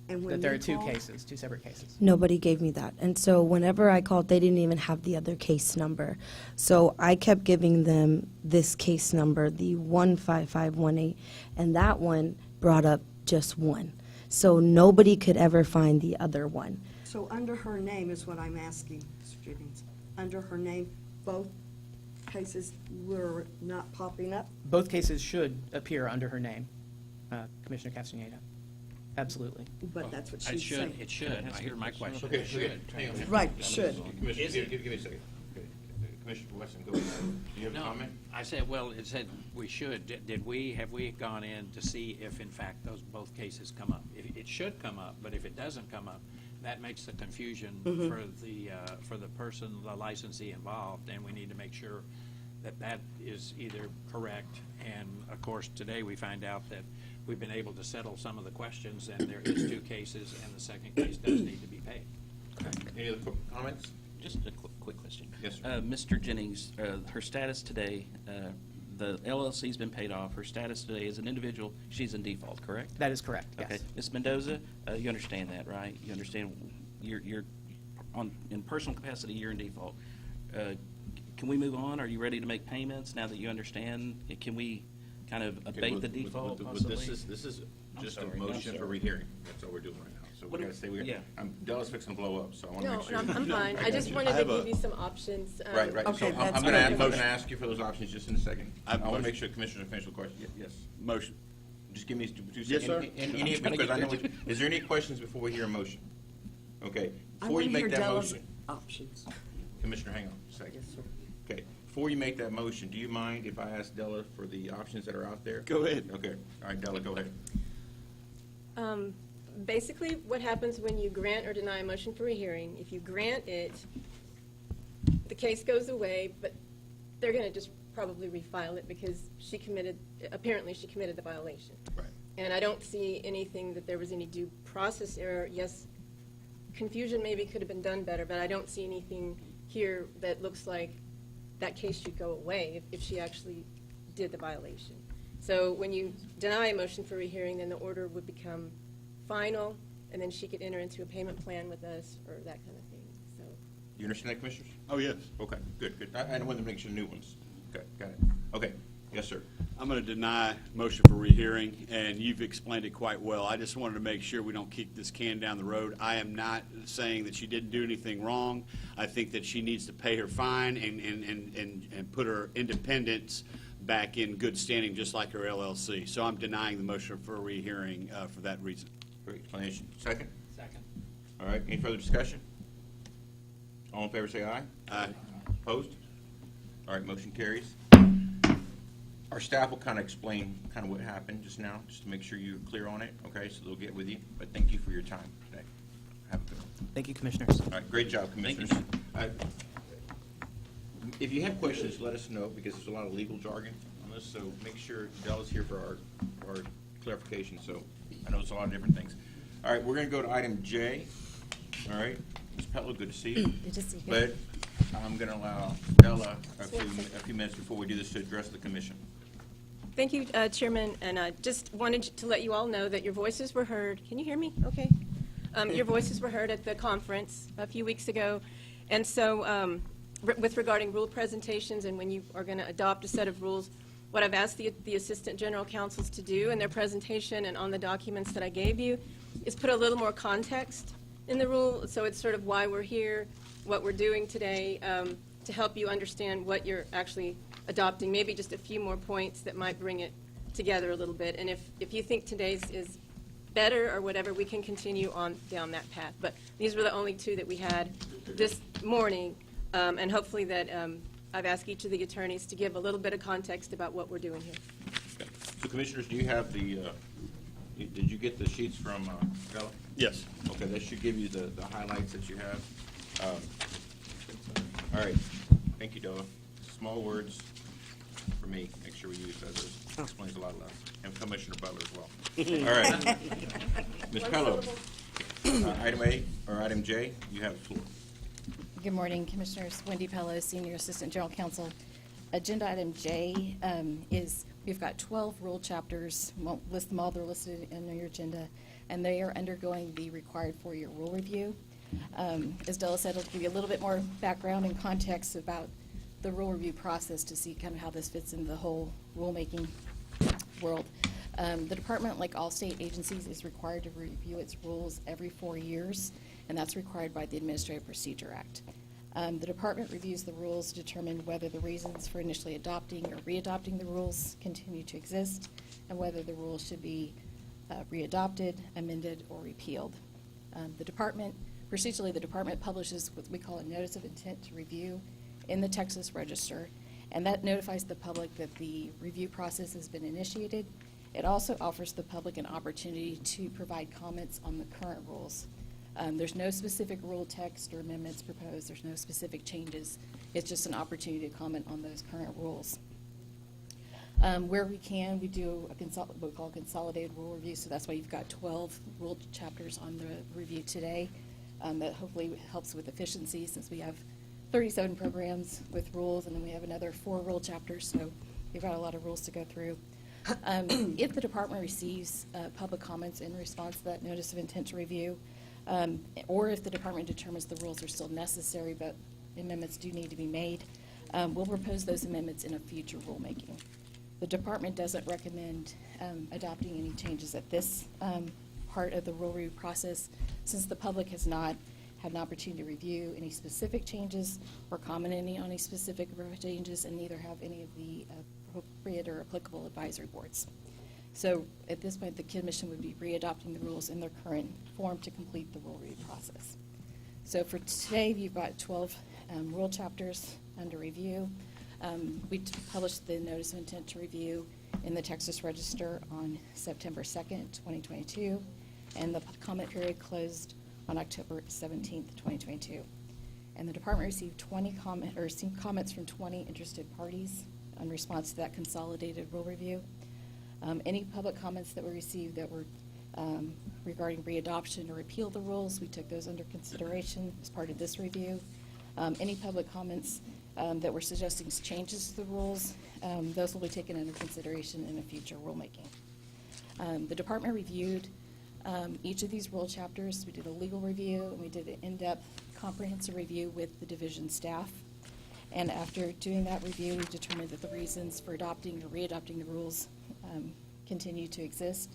and when
that there
you
are two
call-
cases, two separate cases.
Nobody gave me that. And so whenever I called, they didn't even have the other case number. So I kept giving them this case number, the 15518, and that one brought up just one. So nobody could ever find the other one.
So under her name is what I'm asking, Mr. Jennings. Under her name, both cases were not popping up?
Both cases should appear under her name, Commissioner Castaneda. Absolutely.
But that's what
It
she's
should,
saying.
it should. I hear my question.
Okay,
It should.
hang on.
Right, should.
Commissioner, give me a second. Okay. Commissioner Weston, go ahead. Do you have a
No,
comment?
I said, well, it said we should. Have we gone in to see if in fact both cases come up? It should come up, but if it doesn't come up, that makes the confusion for the person, the licensee involved, and we need to make sure that is either correct. And of course, today we find out that we've been able to settle some of the questions, and there is two cases, and the second case does need to be paid.
Any other comments?
Just a quick question.
Yes, sir.
Mr. Jennings, her status today, the LLC's been paid off. Her status today as an individual, she's in default, correct?
That is correct, yes.
Okay. Ms. Mendoza, you understand that, right? You understand you're in personal capacity, you're in default. Can we move on? Are you ready to make payments now that you understand? Can we kind of abate the default possibly?
This is
I'm
just
sorry,
a
I'm
motion for
sorry.
rehearing. That's all we're doing right now. So we
What do-
gotta say,
yeah.
Della's fixing to blow up, so I wanna
No,
make sure.
I'm fine. I just wanted to give you some options.
Right. So
Okay,
I'm
that's
gonna
good.
ask you for those options just in a second.
I have
I wanna
motion.
make sure Commissioner finished the question. Yes.
Motion.
Just give me 2 seconds.
Yes, sir.
Any,
I'm trying to
because I know,
get
is there any questions before we hear a motion? Okay,
I
before
want
you
to hear
make that
Della's
motion,
options.
Commissioner, hang on a second.
Yes, sir.
Okay, before you make that motion, do you mind if I ask Della for the options that are out there?
Go ahead.
Okay, all right, Della, go ahead.
Basically, what happens when you grant or deny a motion for rehearing, if you grant it, the case goes away, but they're going to just probably refile it because apparently she committed the violation.
Right.
And I don't see anything that there was any due process error. Yes, confusion maybe could have been done better, but I don't see anything here that looks like that case should go away if she actually did the violation. So when you deny a motion for rehearing, then the order would become final, and then she could enter into a payment plan with us or that kind of thing. So
You understand that, Commissioners?
Oh, yes.
Okay, good. I wanted to make sure new ones. Okay, got it. Okay, yes, sir.
I'm going to deny motion for rehearing, and you've explained it quite well. I just wanted to make sure we don't kick this can down the road. I am not saying that she didn't do anything wrong. I think that she needs to pay her fine and put her independence back in good standing, just like her LLC. So I'm denying the motion for a rehearing for that reason.
Great explanation. Second?
Second.
All right, any further discussion? All in favor, say aye.
Aye.
Opposed? All right, motion carries. Our staff will kind of explain kind of what happened just now, just to make sure you're clear on it, okay? So they'll get with you, but thank you for your time today. Have a good one.
Thank you, Commissioners.
All right, great job,
Thank you.
Commissioners. If you have questions, let us know, because there's a lot of legal jargon on this, so make sure Della's here for our clarification, so I know it's a lot of different things. All right, we're gonna go to item J, all right? Ms. Petlo, good to see you.
Good to see you.
But I'm gonna allow Della a few minutes before we do this to address the commission.
thank you, Chairman, and I just wanted to let you all know that your voices were heard. Can you hear me? Okay. Your voices were heard at the conference a few weeks ago, and so with regarding rule presentations and when you are going to adopt a set of rules, what I've asked the Assistant General Counsels to do in their presentation and on the documents that I gave you is put a little more context in the rule, so it's sort of why we're here, what we're doing today, to help you understand what you're actually adopting, maybe just a few more points that might bring it together a little bit. And if you think today's is better or whatever, we can continue on down that path. But these were the only two that we had this morning, and hopefully that I've asked each of the attorneys to give a little bit of context about what we're doing here.
Okay. So Commissioners, do you have the, did you get the sheets from Bella?
Yes.
Okay, that should give you the highlights that you have. All right, thank you, Della. Small words for me, make sure we use those. Explains a lot less. And Commissioner Butler as well. All right. Ms. Pello, item A, or item J, you have the floor.
Good morning, Commissioners. Wendy Pello, Senior Assistant General Counsel. Agenda item J is, we've got 12 rule chapters. Won't list them all, they're listed in your agenda, and they are undergoing the required 4-year rule review. As Della said, I'll give you a little bit more background and context about the rule review process to see kind of how this fits into the whole rulemaking world. The department, like all state agencies, is required to review its rules every 4 years, and that's required by the Administrative Procedure Act. The department reviews the rules to determine whether the reasons for initially adopting or readopting the rules continue to exist, and whether the rules should be readopted, amended, or repealed. Procedurally, the department publishes what we call a notice of intent to review in the Texas Register, and that notifies the public that the review process has been initiated. It also offers the public an opportunity to provide comments on the current rules. There's no specific rule text or amendments proposed. There's no specific changes. It's just an opportunity to comment on those current rules. Where we can, we do what we call a consolidated rule review, so that's why you've got 12 rule chapters on the review today. That hopefully helps with efficiency, since we have 37 programs with rules, and then we have another 4 rule chapters, so we've got a lot of rules to go through. If the department receives public comments in response to that notice of intent to review, or if the department determines the rules are still necessary but amendments do need to be made, we'll propose those amendments in a future rulemaking. The department doesn't recommend adopting any changes at this part of the rule review process, since the public has not had an opportunity to review any specific changes or comment on any specific changes, and neither have any of the appropriate or applicable advisory boards. So at this point, the commission would be readopting the rules in their current form to complete the rule review process. So for today, you've got 12 rule chapters under review. We published the notice of intent to review in the Texas Register on September 2nd, 2022, and the comment period closed on October 17th, 2022. And the department received comments from 20 interested parties in response to that consolidated rule review. Any public comments that were received that were regarding readoption or repeal of the rules, we took those under consideration as part of this review. Any public comments that were suggesting changes to the rules, those will be taken under consideration in a future rulemaking. The department reviewed each of these rule chapters. We did a legal review, and we did an in-depth comprehensive review with the division staff. And after doing that review, we determined that the reasons for adopting or readopting the rules continue to exist.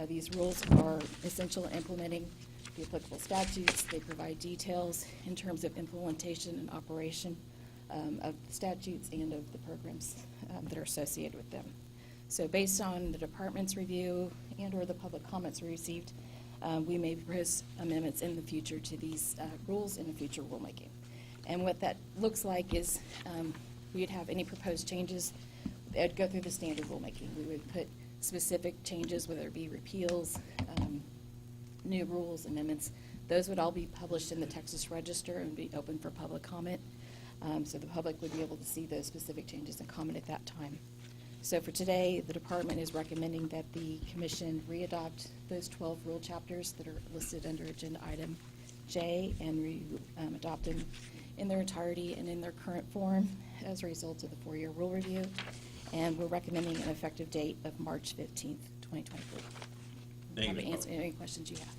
These rules are essential in implementing the applicable statutes. They provide details in terms of implementation and operation of the statutes and of the programs that are associated with them. So based on the department's review and or the public comments we received, we may propose amendments in the future to these rules in the future rulemaking. And what that looks like is we'd have any proposed changes, they'd go through the standard rulemaking. We would put specific changes, whether it be repeals, new rules, amendments. Those would all be published in the Texas Register and be open for public comment. So the public would be able to see those specific changes and comment at that time. So for today, the department is recommending that the commission readopt those 12 rule chapters that are listed under agenda item J and adopt them in their entirety and in their current form as a result of the 4-year rule review. And we're recommending an effective date of March 15th, 2023.
Thank you,
Happy to
Ms.
answer any questions you have.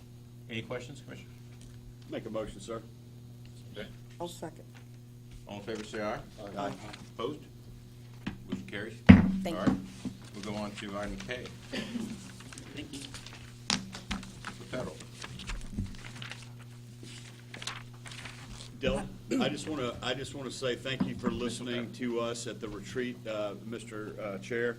Any questions, Commissioner?
Make a motion, sir.
Okay.
I'll second.
All in favor, say aye.
Aye.
Opposed? Motion carries.
Thank
All
you.
right. We'll go on to item K.
Thank you.
The federal.
Dylan, I just want to say thank you for listening to us at the retreat, Mr. Chair.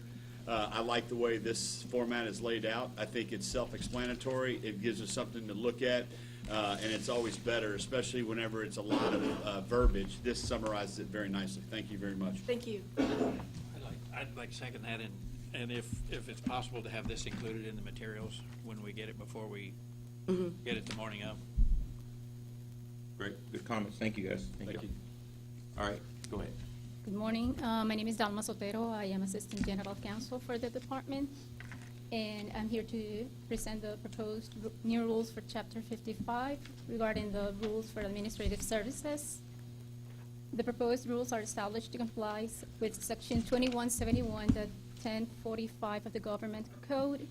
I like the way this format is laid out. I think it's self-explanatory. It gives us something to look at, and it's always better, especially whenever it's a lot of verbiage. This summarizes it very nicely. Thank you very much.
Thank you.
I'd like to second that, and if it's possible to have this included in the materials when we get it before we get it the morning of.
Great, good comments. Thank you, guys.
Thank you.
All right, go ahead.
Good morning. My name is Dalma Sotero. I am Assistant General Counsel for the department, and I'm here to present the proposed new rules for Chapter 55 regarding the rules for administrative services. The proposed rules are established to comply with Section 2171.1045 of the Government Code.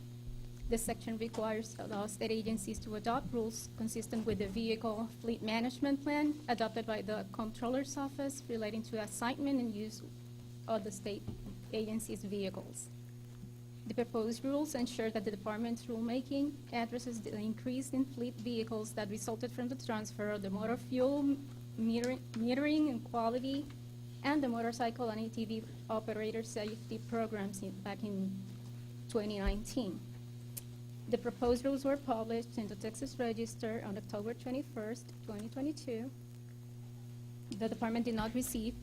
This section requires all state agencies to adopt rules consistent with the Vehicle Fleet Management Plan adopted by the Comptroller's Office relating to assignment and use of the state agency's vehicles. The proposed rules ensure that the department's rulemaking addresses the increase in fleet vehicles that resulted from the transfer of the motor fuel metering and quality and the motorcycle and ATV operator safety programs back in 2019. The proposed rules were published in the Texas Register on October 21st, 2022. The department did not receive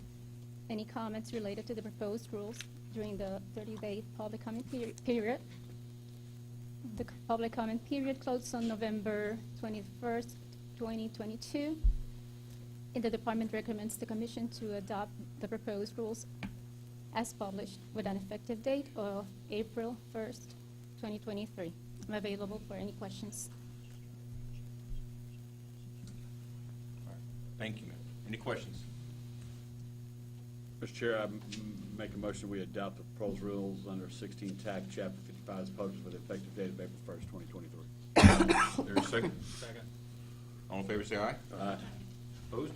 any comments related to the proposed rules during the 30-day public comment period. The public comment period closed on November 21st, 2022. And the department recommends the commission to adopt the proposed rules as published with an effective date of April 1st, 2023. I'm available for any questions.
All right. Thank you, ma'am. Any questions?
Mr. Chair, I make a motion we adopt the proposed rules under 16 TAC Chapter 55 as published with the effective date of April 1st, 2023.
There's a second?
Second.
All in favor, say aye.
Aye.
Opposed?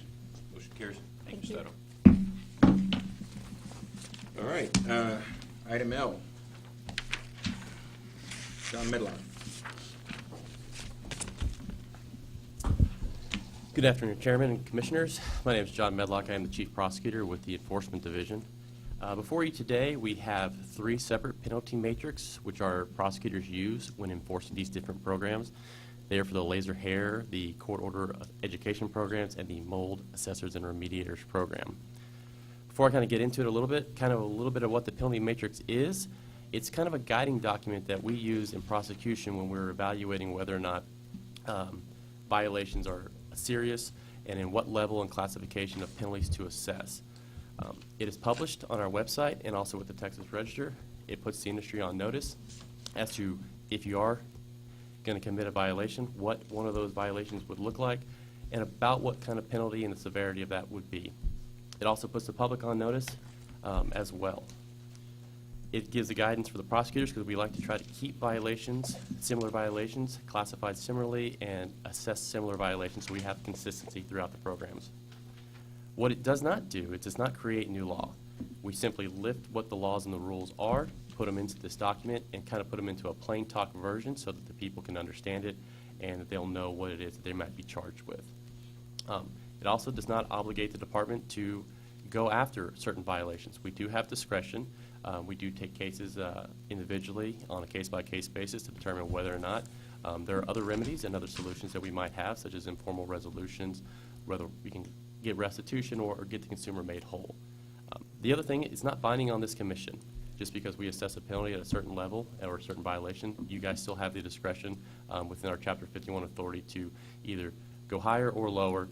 Motion carries.
Thank you.
Settle. All right, item L. John Medlock.
Good afternoon, Chairman and Commissioners. My name is John Medlock. I am the Chief Prosecutor with the Enforcement Division. Before you today, we have 3 separate penalty matrix, which our prosecutors use when enforcing these different programs. They are for the laser hair, the court order education programs, and the mold assessors and remediators program. Before I kind of get into it a little bit of what the penalty matrix is. It's kind of a guiding document that we use in prosecution when we're evaluating whether or not violations are serious and in what level and classification of penalties to assess. It is published on our website and also with the Texas Register. It puts the industry on notice as to if you are going to commit a violation, what one of those violations would look like, and about what kind of penalty and the severity of that would be. It also puts the public on notice as well. It gives the guidance for the prosecutors because we like to try to keep violations, similar violations, classified similarly and assess similar violations so we have consistency throughout the programs. What it does not do, it does not create new law. We simply lift what the laws and the rules are, put them into this document, and kind of put them into a plain talk version so that the people can understand it and that they'll know what it is that they might be charged with. It also does not obligate the department to go after certain violations. We do have discretion. We do take cases individually on a case-by-case basis to determine whether or not there are other remedies and other solutions that we might have, such as informal resolutions, whether we can get restitution or get the consumer made whole. The other thing is not binding on this commission. Just because we assess a penalty at a certain level or a certain violation, you guys still have the discretion within our Chapter 51 authority to either go higher or lower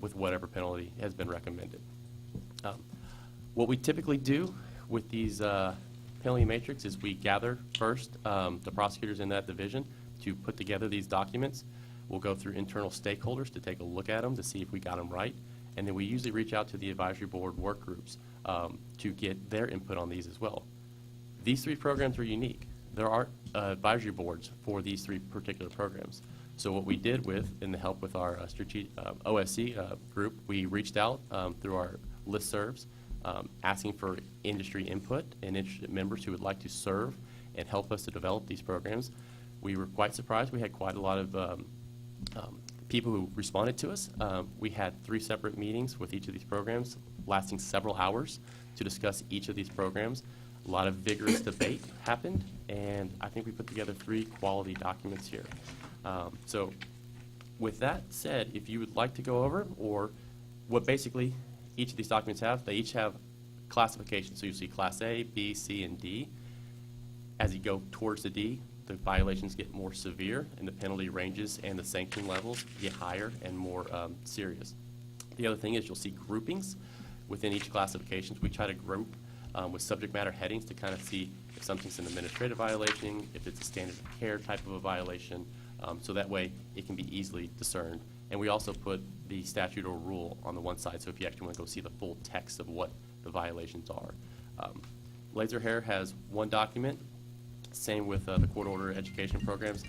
with whatever penalty has been recommended. What we typically do with these penalty matrix is we gather first the prosecutors in that division to put together these documents. We'll go through internal stakeholders to take a look at them to see if we got them right. And then we usually reach out to the advisory board work groups to get their input on these as well. These 3 programs are unique. There aren't advisory boards for these 3 particular programs. So what we did with, in the help with our OSC group, we reached out through our listservs, asking for industry input and interested members who would like to serve and help us to develop these programs. We were quite surprised. We had quite a lot of people who responded to us. We had 3 separate meetings with each of these programs, lasting several hours to discuss each of these programs. A lot of vigorous debate happened, and I think we put together 3 quality documents here. So with that said, if you would like to go over, or what basically each of these documents have, they each have classifications. So you see Class A, B, C, and D. As you go towards the D, the violations get more severe, and the penalty ranges and the sanction levels get higher and more serious. The other thing is you'll see groupings within each classification. We try to group with subject matter headings to kind of see if something's an administrative violation, if it's a standard of care type of a violation, so that way it can be easily discerned. And we also put the statute or rule on the one side, so if you actually want to go see the full text of what the violations are. Laser Hair has one document, same with the court order education programs.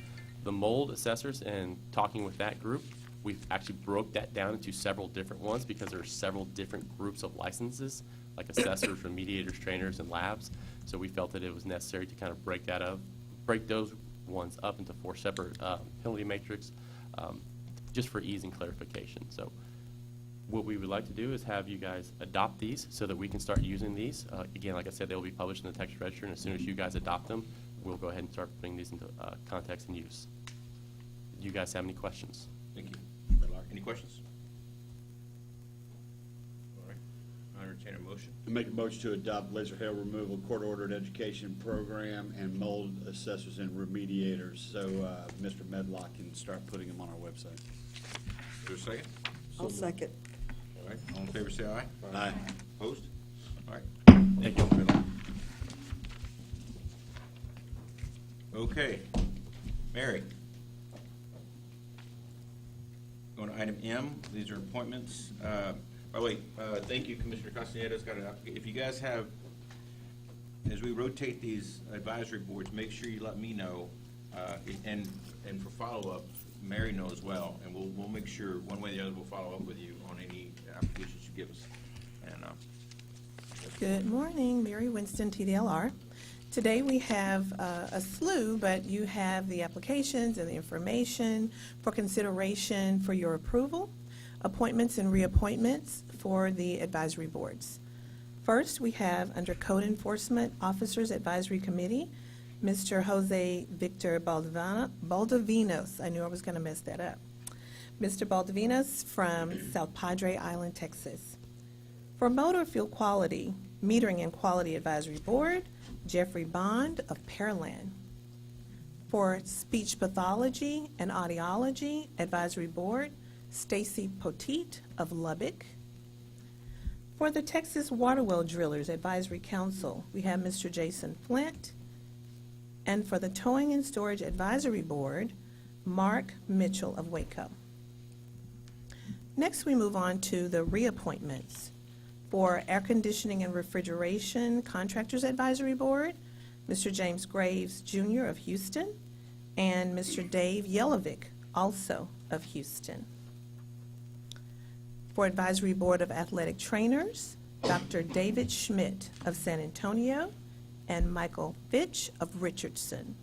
The mold assessors, and talking with that group, we've actually broke that down into several different ones because there are several different groups of licenses, like assessors, remediators, trainers, and labs. So we felt that it was necessary to kind of break those ones up into 4 separate penalty matrix, just for ease and clarification. So what we would like to do is have you guys adopt these so that we can start using these. Again, like I said, they will be published in the Texas Register, and as soon as you guys adopt them, we'll go ahead and start putting these into context and use. Do you guys have any questions?
Thank you. Medlock, any questions? All right, I entertain a motion.
I make a motion to adopt laser hair removal court-ordered education program and mold assessors and remediators, so Mr. Medlock can start putting them on our website.
Is there a second?
I'll second.
All right, all in favor say aye.
Aye.
Opposed? All right.
Thank you.
Medlock. Okay, Mary. Going to item M, these are appointments. By the way, thank you, Commissioner Castaneda's got an application. If you guys have, as we rotate these advisory boards, make sure you let me know, and for follow-up, Mary knows as well, and we'll make sure, one way or the other, we'll follow up with you on any applications you give us. And
Good morning, Mary Winston, TDLR. Today we have a slew, but you have the applications and the information for consideration for your approval, appointments and reappointments for the advisory boards. First, we have under Code Enforcement Officers Advisory Committee, Mr. Jose Victor Baldovinos. I knew I was going to mess that up. Mr. Baldovinos from South Padre Island, Texas. For Motor Fuel Quality, Metering and Quality Advisory Board, Jeffrey Bond of Pearland. For Speech Pathology and Audiology Advisory Board, Stacy Poteet of Lubbock. For the Texas Water Well Drillers Advisory Council, we have Mr. Jason Flint. And for the Towing and Storage Advisory Board, Mark Mitchell of Waco. Next, we move on to the reappointments. For Air Conditioning and Refrigeration Contractors Advisory Board, Mr. James Graves Jr. of Houston, and Mr. Dave Yelovic, also of Houston. For Advisory Board of Athletic Trainers, Dr. David Schmidt of San Antonio, and Michael Fitch of Richardson.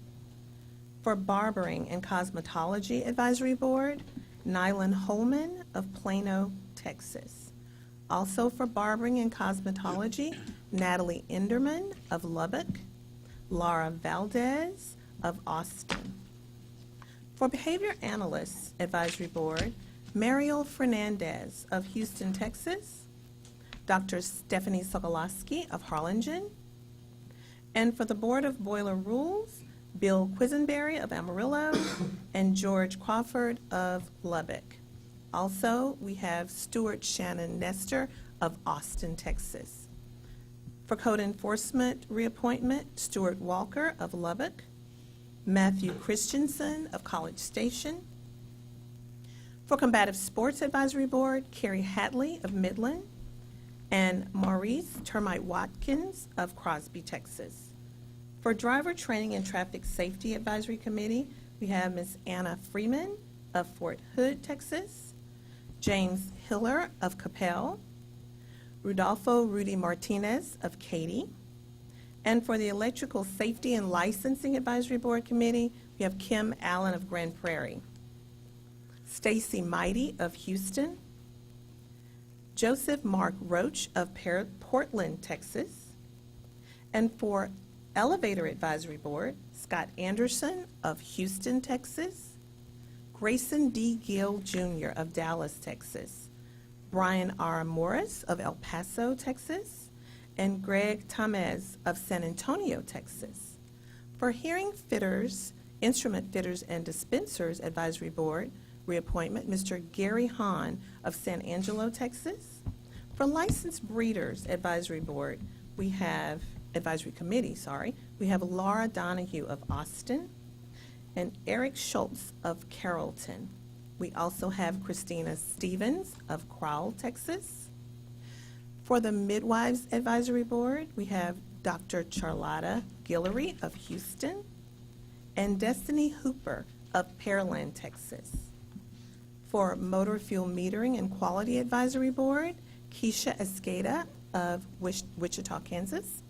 For Barbering and Cosmetology Advisory Board, Nylan Holman of Plano, Texas. Also for Barbering and Cosmetology, Natalie Enderman of Lubbock, Laura Valdez of Austin. For Behavior Analysts Advisory Board, Mariel Fernandez of Houston, Texas, Dr. Stephanie Sokolowski of Harlingen, and for the Board of Boiler Rules, Bill Quisenberry of Amarillo and George Crawford of Lubbock. Also, we have Stuart Shannon Nestor of Austin, Texas. For Code Enforcement reappointment, Stuart Walker of Lubbock, Matthew Christensen of College Station. For Combative Sports Advisory Board, Carrie Hatley of Midland, and Maurice Termite Watkins of Crosby, Texas. For Driver Training and Traffic Safety Advisory Committee, we have Ms. Anna Freeman of Fort Hood, Texas, James Hiller of Capel, Rudolfo Rudy Martinez of Katy, and for the Electrical Safety and Licensing Advisory Board Committee, we have Kim Allen of Grand Prairie. Stacy Mighty of Houston, Joseph Mark Roach of Portland, Texas, and for Elevator Advisory Board, Scott Anderson of Houston, Texas, Grayson D. Gill Jr. of Dallas, Texas, Brian R. Morris of El Paso, Texas, and Greg Tamez of San Antonio, Texas. For Hearing Fitters, Instrument Fitters and Dispensers Advisory Board, reappointment, Mr. Gary Hahn of San Angelo, Texas. For Licensed Breeders Advisory Board, we have, Advisory Committee, we have Laura Donahue of Austin and Eric Schultz of Carrollton. We also have Christina Stevens of Crowell, Texas. For the Midwives Advisory Board, we have Dr. Charlotta Guillory of Houston and Destiny Hooper of Pearland, Texas. For Motor Fuel Metering and Quality Advisory Board, Keisha Escada of Wichita, Kansas,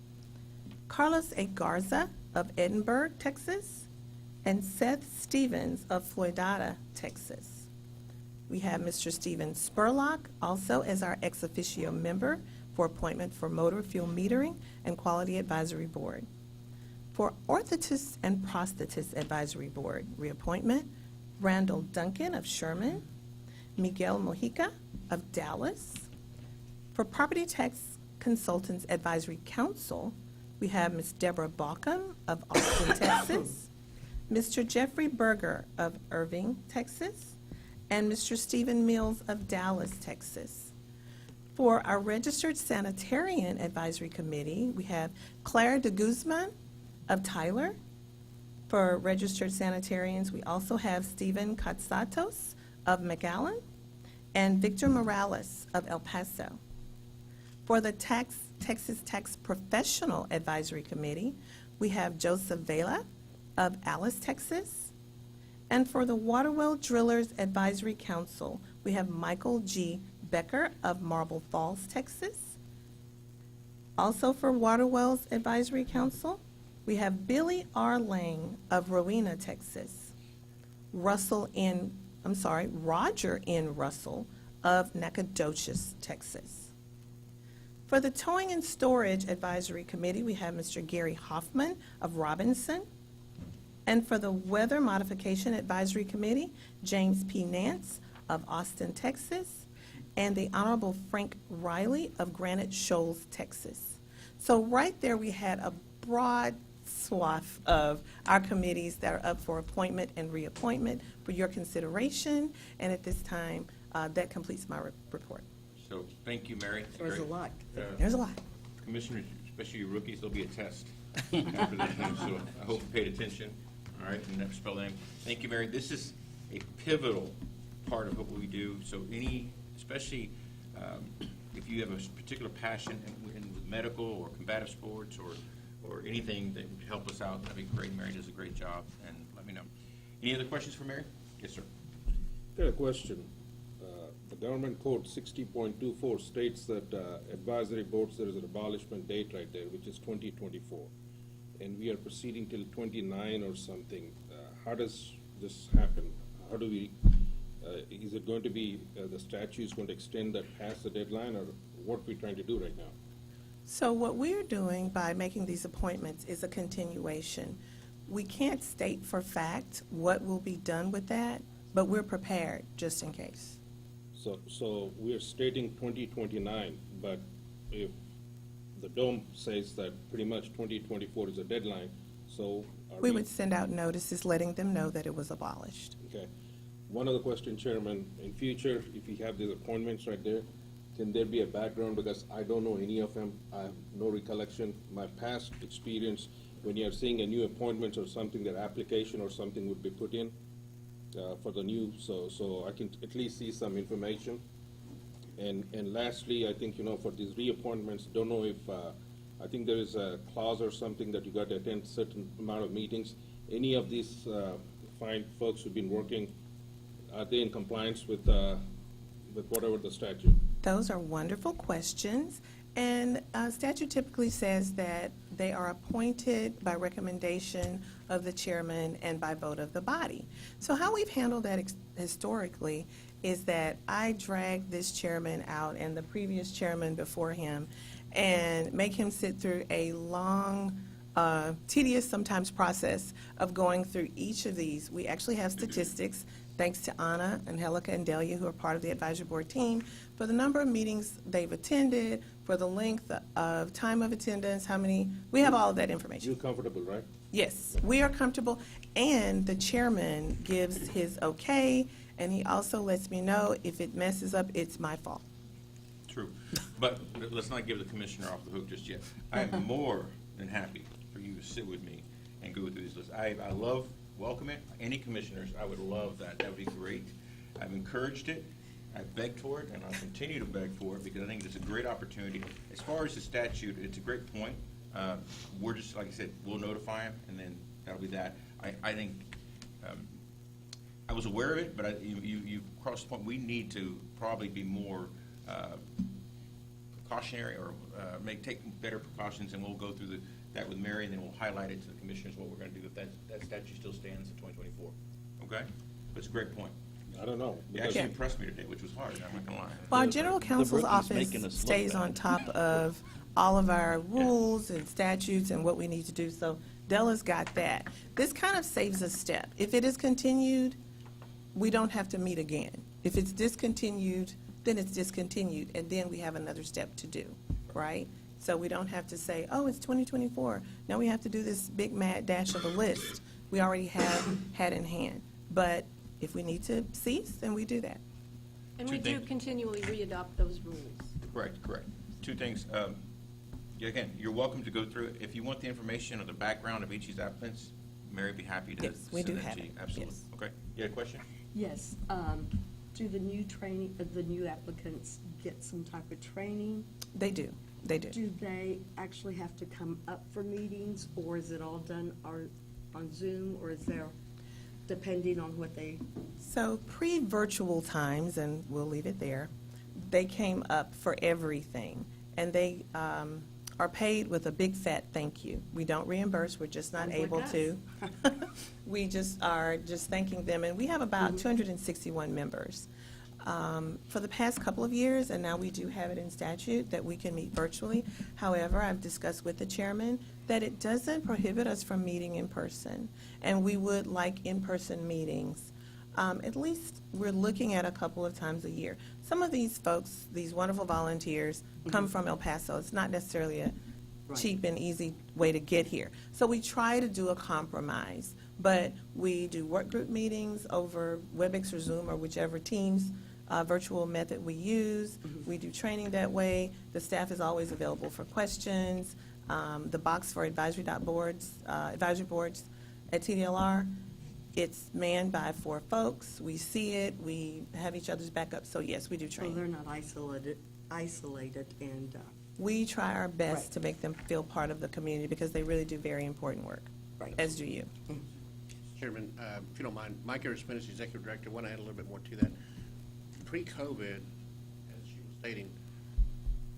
Carlos A. Garza of Edinburgh, Texas, and Seth Stevens of Floydada, Texas. We have Mr. Stephen Spurlock also as our ex officio member for appointment for Motor Fuel Metering and Quality Advisory Board. For Orthotists and Prosthetists Advisory Board, reappointment, Randall Duncan of Sherman, Miguel Mojica of Dallas. For Property Tax Consultants Advisory Council, we have Ms. Deborah Balcom of Austin, Texas, Mr. Jeffrey Berger of Irving, Texas, and Mr. Stephen Mills of Dallas, Texas. For our Registered Sanitarian Advisory Committee, we have Claire de Guzman of Tyler. For Registered Sanitarians, we also have Stephen Katsatos of McAllen and Victor Morales of El Paso. For the Texas Tax Professional Advisory Committee, we have Joseph Vela of Alice, Texas. And for the Waterwell Drillers Advisory Council, we have Michael G. Becker of Marble Falls, Texas. Also for Waterwells Advisory Council, we have Billy R. Lang of Rowena, Texas. Roger N. Russell of Nacogdoches, Texas. For the Towing and Storage Advisory Committee, we have Mr. Gary Hoffman of Robinson. And for the Weather Modification Advisory Committee, James P. Nance of Austin, Texas, and the Honorable Frank Riley of Granite Shoals, Texas. So right there we had a broad swath of our committees that are up for appointment and reappointment for your consideration. And at this time, that completes my report.
So, thank you, Mary.
There's a lot.
There's a lot.
Commissioners, especially you rookies, there'll be a test after this one, so I hope you paid attention. All right, and next spell name. Thank you, Mary. This is a pivotal part of what we do, so especially if you have a particular passion with medical or combative sports or anything that would help us out, that'd be great. Mary does a great job, and let me know. Any other questions for Mary? Yes, sir.
Got a question. The government code 60.24 states that advisory boards, there is an abolishment date right there, which is 2024. And we are proceeding till 29 or something. How does this happen? How do we, is it going to be, the statute is going to extend that past the deadline, or what are we trying to do right now?
So what we're doing by making these appointments is a continuation. We can't state for fact what will be done with that, but we're prepared just in case.
So we're stating 2029, but if the dome says that pretty much 2024 is a deadline, so are
We would send out notices letting them know that it was abolished.
Okay. One other question, Chairman. In future, if you have these appointments right there, can there be a background? Because I don't know any of them. I have no recollection. My past experience, when you're seeing a new appointment or something, that application or something would be put in for the new, so I can at least see some information. And lastly, I think, for these reappointments, don't know if, I think there is a clause or something that you got to attend a certain amount of meetings. Any of these fine folks who've been working, are they in compliance with whatever the statute?
Those are wonderful questions, And statute typically says that they are appointed by recommendation of the chairman and by vote of the body. So how we've handled that historically is that I drag this chairman out and the previous chairman before him and make him sit through a long, tedious sometimes process of going through each of these. We actually have statistics, thanks to Anna, Angelica, and Delia, who are part of the advisory board team, for the number of meetings they've attended, for the length of time of attendance, how many, we have all of that information.
You're comfortable, right?
Yes, we are comfortable, and the chairman gives his okay, and he also lets me know if it messes up, it's my fault.
True. But let's not give the commissioner off the hook just yet. I am more than happy for you to sit with me and go through these lists. I love welcoming any commissioners. I would love that. That would be great. I've encouraged it. I've begged for it, and I'll continue to beg for it because I think it's a great opportunity. As far as the statute, it's a great point. We're just, like I said, we'll notify them, and then that'll be that. I think I was aware of it, but you crossed the point. We need to probably be more precautionary or take better precautions, and we'll go through that with Mary, and then we'll highlight it to the commissioners what we're going to do if that statute still stands in 2024. Okay? But it's a great point.
I don't know.
You actually impressed me today, which was hard. I'm not going to lie.
Well, our general counsel's
rookie's
office
making us look
stays
bad.
on top of all of our rules and statutes and what we need to do, so Della's got that. This kind of saves a step. If it is continued, we don't have to meet again. If it's discontinued, then it's discontinued, and then we have another step to do, right? So we don't have to say, oh, it's 2024, now we have to do this big mad dash of a list we already have had in hand. But if we need to cease, then we do that.
And we do continually re-adopt those rules.
Correct. Two things. Again, you're welcome to go through it. If you want the information or the background of each of these applicants, Mary would be happy to
Yes, we
send
do
that
have
to you.
it.
Absolutely.
Yes.
Okay. You had a question?
Yes, do the new applicants get some type of training?
They do.
Do they actually have to come up for meetings, or is it all done on Zoom, or is there, depending on what they?
So pre-virtual times, and we'll leave it there, they came up for everything, and they are paid with a big fat thank you. We don't reimburse, we're just not
Sounds like
able
us.
to. We just are just thanking them, and we have about 261 members. For the past couple of years, and now we do have it in statute that we can meet virtually. However, I've discussed with the chairman that it doesn't prohibit us from meeting in person, and we would like in-person meetings. At least we're looking at a couple of times a year. Some of these folks, these wonderful volunteers, come from El Paso. It's not necessarily a cheap and easy way to get here. So we try to do a compromise, but we do work group meetings over WebEx or Zoom or whichever Teams virtual method we use. We do training that way. The staff is always available for questions. The box for advisory boards at TDLR, it's manned by 4 folks. We see it. We have each other's backup. So yes, we do
So
training.
they're not isolated and,
We try our best
Right.
to make them feel part of the community because they really do very important work,
Right.
as do you.
Chairman, if you don't mind, Mike Smith is Executive Director. I want to add a little bit more to that. Pre-COVID, as she was stating,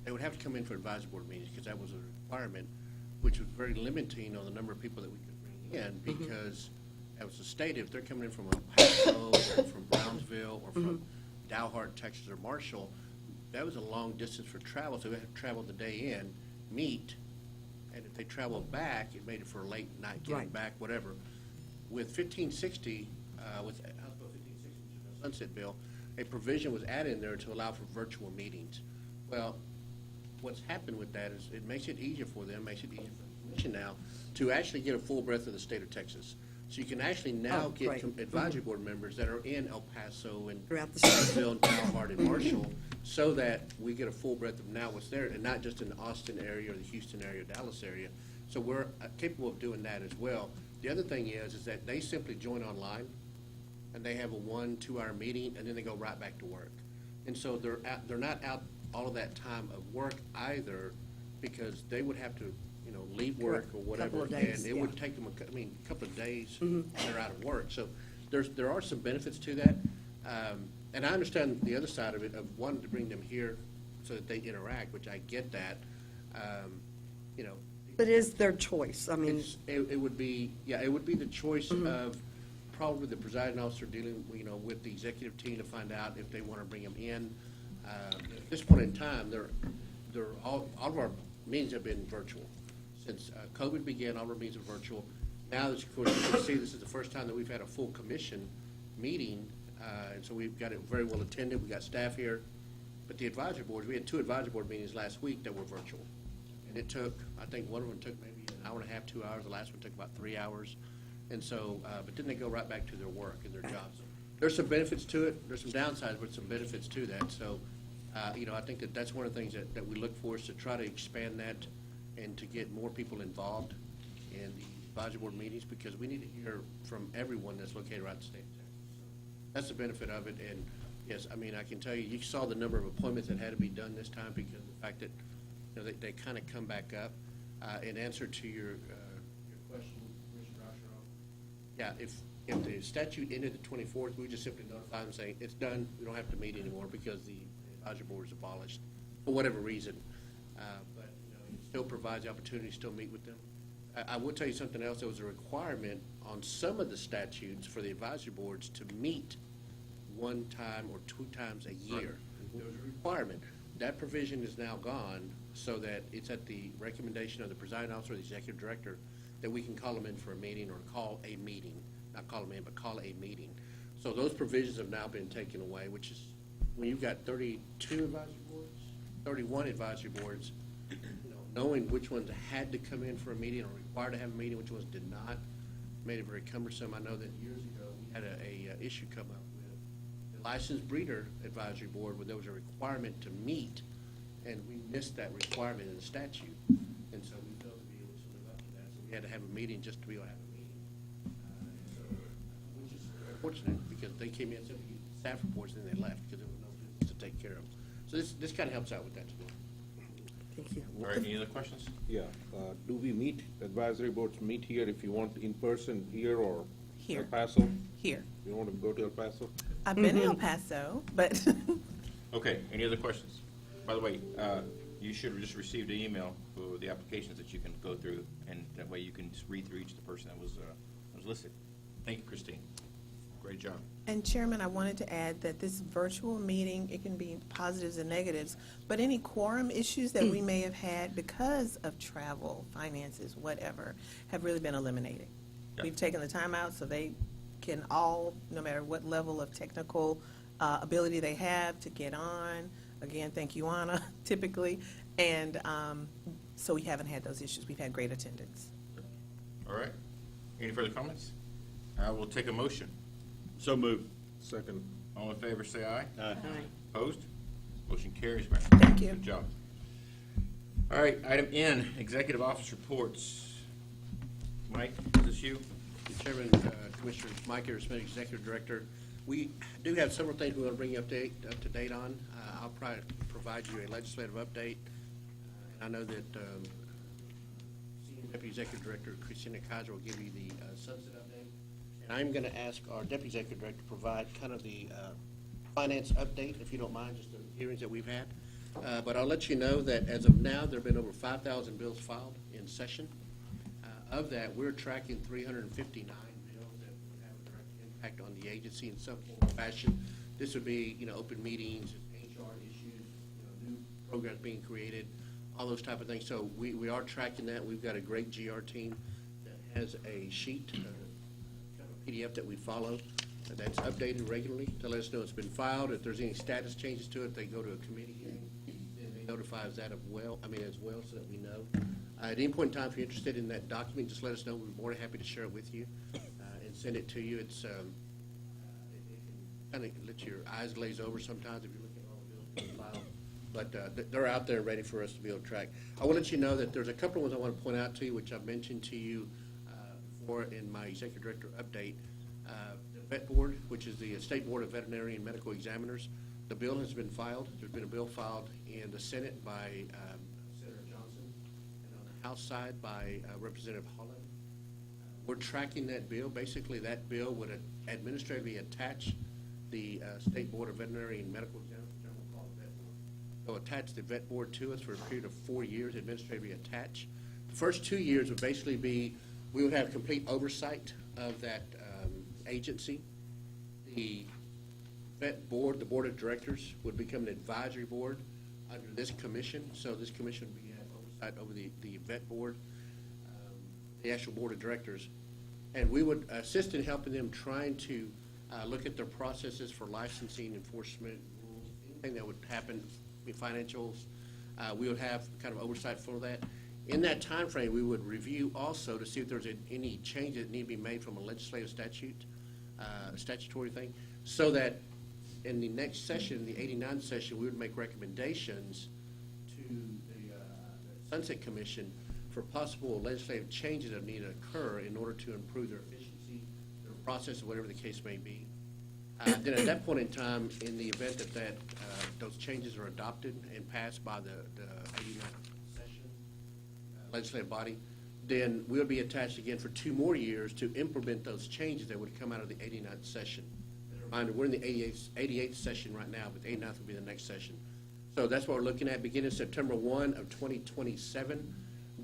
they would have to come in for advisory board meetings because that was a requirement, which was very limiting on the number of people that we could bring in because, as was stated, if they're coming in from El Paso or from Brownsville or from Dalhart, Texas, or Marshall, that was a long distance for travel, so we had to travel the day in, meet, and if they traveled back, it made it for a late night getting
Right.
back, whatever. With 1560, with House Bill 1560, which is a sunset bill, a provision was added in there to allow for virtual meetings. Well, what's happened with that is it makes it easier for them, makes it easier for the commission now to actually get a full breadth of the state of Texas. So you can actually now
Oh,
get
great.
advisory board members that are in El Paso and
Throughout the state.
Brownsville and Dalhart and Marshall, so that we get a full breadth of now what's there, and not just in the Austin area or the Houston area, or Dallas area. So we're capable of doing that as well. The other thing is that they simply join online, and they have a 1-2 hour meeting, and then they go right back to work. And so they're not out all of that time of work either, because they would have to, leave work or whatever.
Couple of days,
And it would
yeah.
take them, a couple of days, and they're out of work. So there are some benefits to that. And I understand the other side of it, of wanting to bring them here so that they interact, which I get that. You know,
But is their choice? I mean,
it would be, yeah, it would be the choice of probably the presiding officer dealing, you know, with the executive team to find out if they want to bring them in. At this point in time, all of our meetings have been virtual. Since COVID began, all of our meetings are virtual. Now, of course, you can see this is the first time that we've had a full commission meeting, and so we've got it very well attended. We've got staff here. But the advisory boards, we had 2 advisory board meetings last week that were virtual. And it took, I think one of them took maybe an hour and a half, 2 hours. The last one took about 3 hours. And so, but then they go right back to their work and their jobs. There's some benefits to it. There's some downsides, but some benefits to that. So, you know, I think that that's one of the things that we look for is to try to expand that and to get more people involved in the advisory board meetings because we need to hear from everyone that's located around the state of Texas. So that's the benefit of it. And yes, I mean, I can tell you, you saw the number of appointments that had to be done this time because of the fact that, you know, they kind of come back up. In answer to your question, Commissioner Asheroff, yeah, if the statute ended the 24th, we would just simply notify them saying, it's done, we don't have to meet anymore because the advisory board is abolished for whatever reason. But, you know, it still provides the opportunity to still meet with them. I will tell you something else. There was a requirement on some of the statutes for the advisory boards to meet 1 time or 2 times a year. There was a requirement. That provision is now gone so that it's at the recommendation of the presiding officer or the executive director that we can call them in for a meeting or call a meeting. Not call them in, but call a meeting. So those provisions have now been taken away, which is when you've got 32 advisory boards, 31 advisory boards, you know, knowing which ones had to come in for a meeting or required to have a meeting, which ones did not, made it very cumbersome. I know that years ago we had a issue come up with the licensed breeder advisory board where there was a requirement to meet, and we missed that requirement in the statute, and so we failed to be able to live up to that. So we had to have a meeting just to be able to have a meeting, which is unfortunate because they came in, said we need staff reports, and then they left because there was no business to take care of. So this kind of helps out with that as well.
thank you.
All right, any other questions?
Yeah, do we meet, advisory boards meet here if you want in person here or
Here.
El Paso?
Here.
You want to go to El Paso?
I've been in El Paso, but
Okay, any other questions? By the way, you should have just received an email for the applications that you can go through, and that way you can just read through each of the person that was listed. Thank you, Christine. Great job.
And Chairman, I wanted to add that this virtual meeting, it can be positives and negatives, but any quorum issues that we may have had because of travel, finances, whatever, have really been eliminated.
Yeah.
We've taken the time out so they can all, no matter what level of technical ability they have to get on. Again, thank you, Anna, typically. And so we haven't had those issues. We've had great attendance.
All right. Any further comments? I will take a motion.
So moved.
Second.
All in favor, say aye.
Aye.
Opposed? Motion carries, Mayor.
Thank you.
Good job. All right, item N, executive office reports. Mike, is this you?
Mr. Chairman, Commissioner Mike Smith, Executive Director. We do have several things we want to bring you up to date on. I'll probably provide you a legislative update. I know that Senior Deputy Executive Director Christina Kaiser will give you the sunset update. And I'm going to ask our Deputy Executive Director to provide kind of the finance update, if you don't mind, just the hearings that we've had. But I'll let you know that as of now, there have been over 5,000 bills filed in session. Of that, we're tracking 359 bills that would have a direct impact on the agency in some form or fashion. This would be, you know, open meetings, HR issues, you know, new programs being created, all those type of things. So we are tracking that. We've got a great GR team that has a sheet, kind of a PDF that we follow that's updated regularly to let us know it's been filed. If there's any status changes to it, they go to a committee hearing, and they notify us that as well, so that we know. At any point in time, if you're interested in that document, just let us know. We're more than happy to share it with you and send it to you. It's it can kind of let your eyes glaze over sometimes if you're looking at all the bills being filed. But they're out there ready for us to be able to track. I will let you know that there's a couple of ones I want to point out to you, which I've mentioned to you before in my Executive Director update. The Vet Board, which is the State Board of Veterinary and Medical Examiners, the bill has been filed. There's been a bill filed in the Senate by Senator Johnson, and on the House side by Representative Holland. We're tracking that bill. Basically, that bill would administratively attach the State Board of Veterinary and Medical Examiners, which I'm going to call the Vet Board. they'll attach the vet board to us for a period of 4 years, administratively attached. The first 2 years would basically be, we would have complete oversight of that agency. The vet board, the board of directors, would become an advisory board under this commission. So this commission would have oversight over the vet board, the actual board of directors. And we would assist in helping them trying to look at their processes for licensing, enforcement, rules, anything that would happen, financials. We would have kind of oversight for that. In that time frame, we would review also to see if there's any changes that need to be made from a legislative statutory thing, so that in the next session, the 89th session, we would make recommendations to the Sunset Commission for possible legislative changes that need to occur in order to improve their efficiency, their process, or whatever the case may be. Then at that point in time, in the event that those changes are adopted and passed by the 89th session legislative body, then we'll be attached again for 2 more years to implement those changes that would come out of the 89th session. As a reminder, we're in the 88th session right now, but the 89th will be the next session. So that's what we're looking at, beginning September 1 of 2027.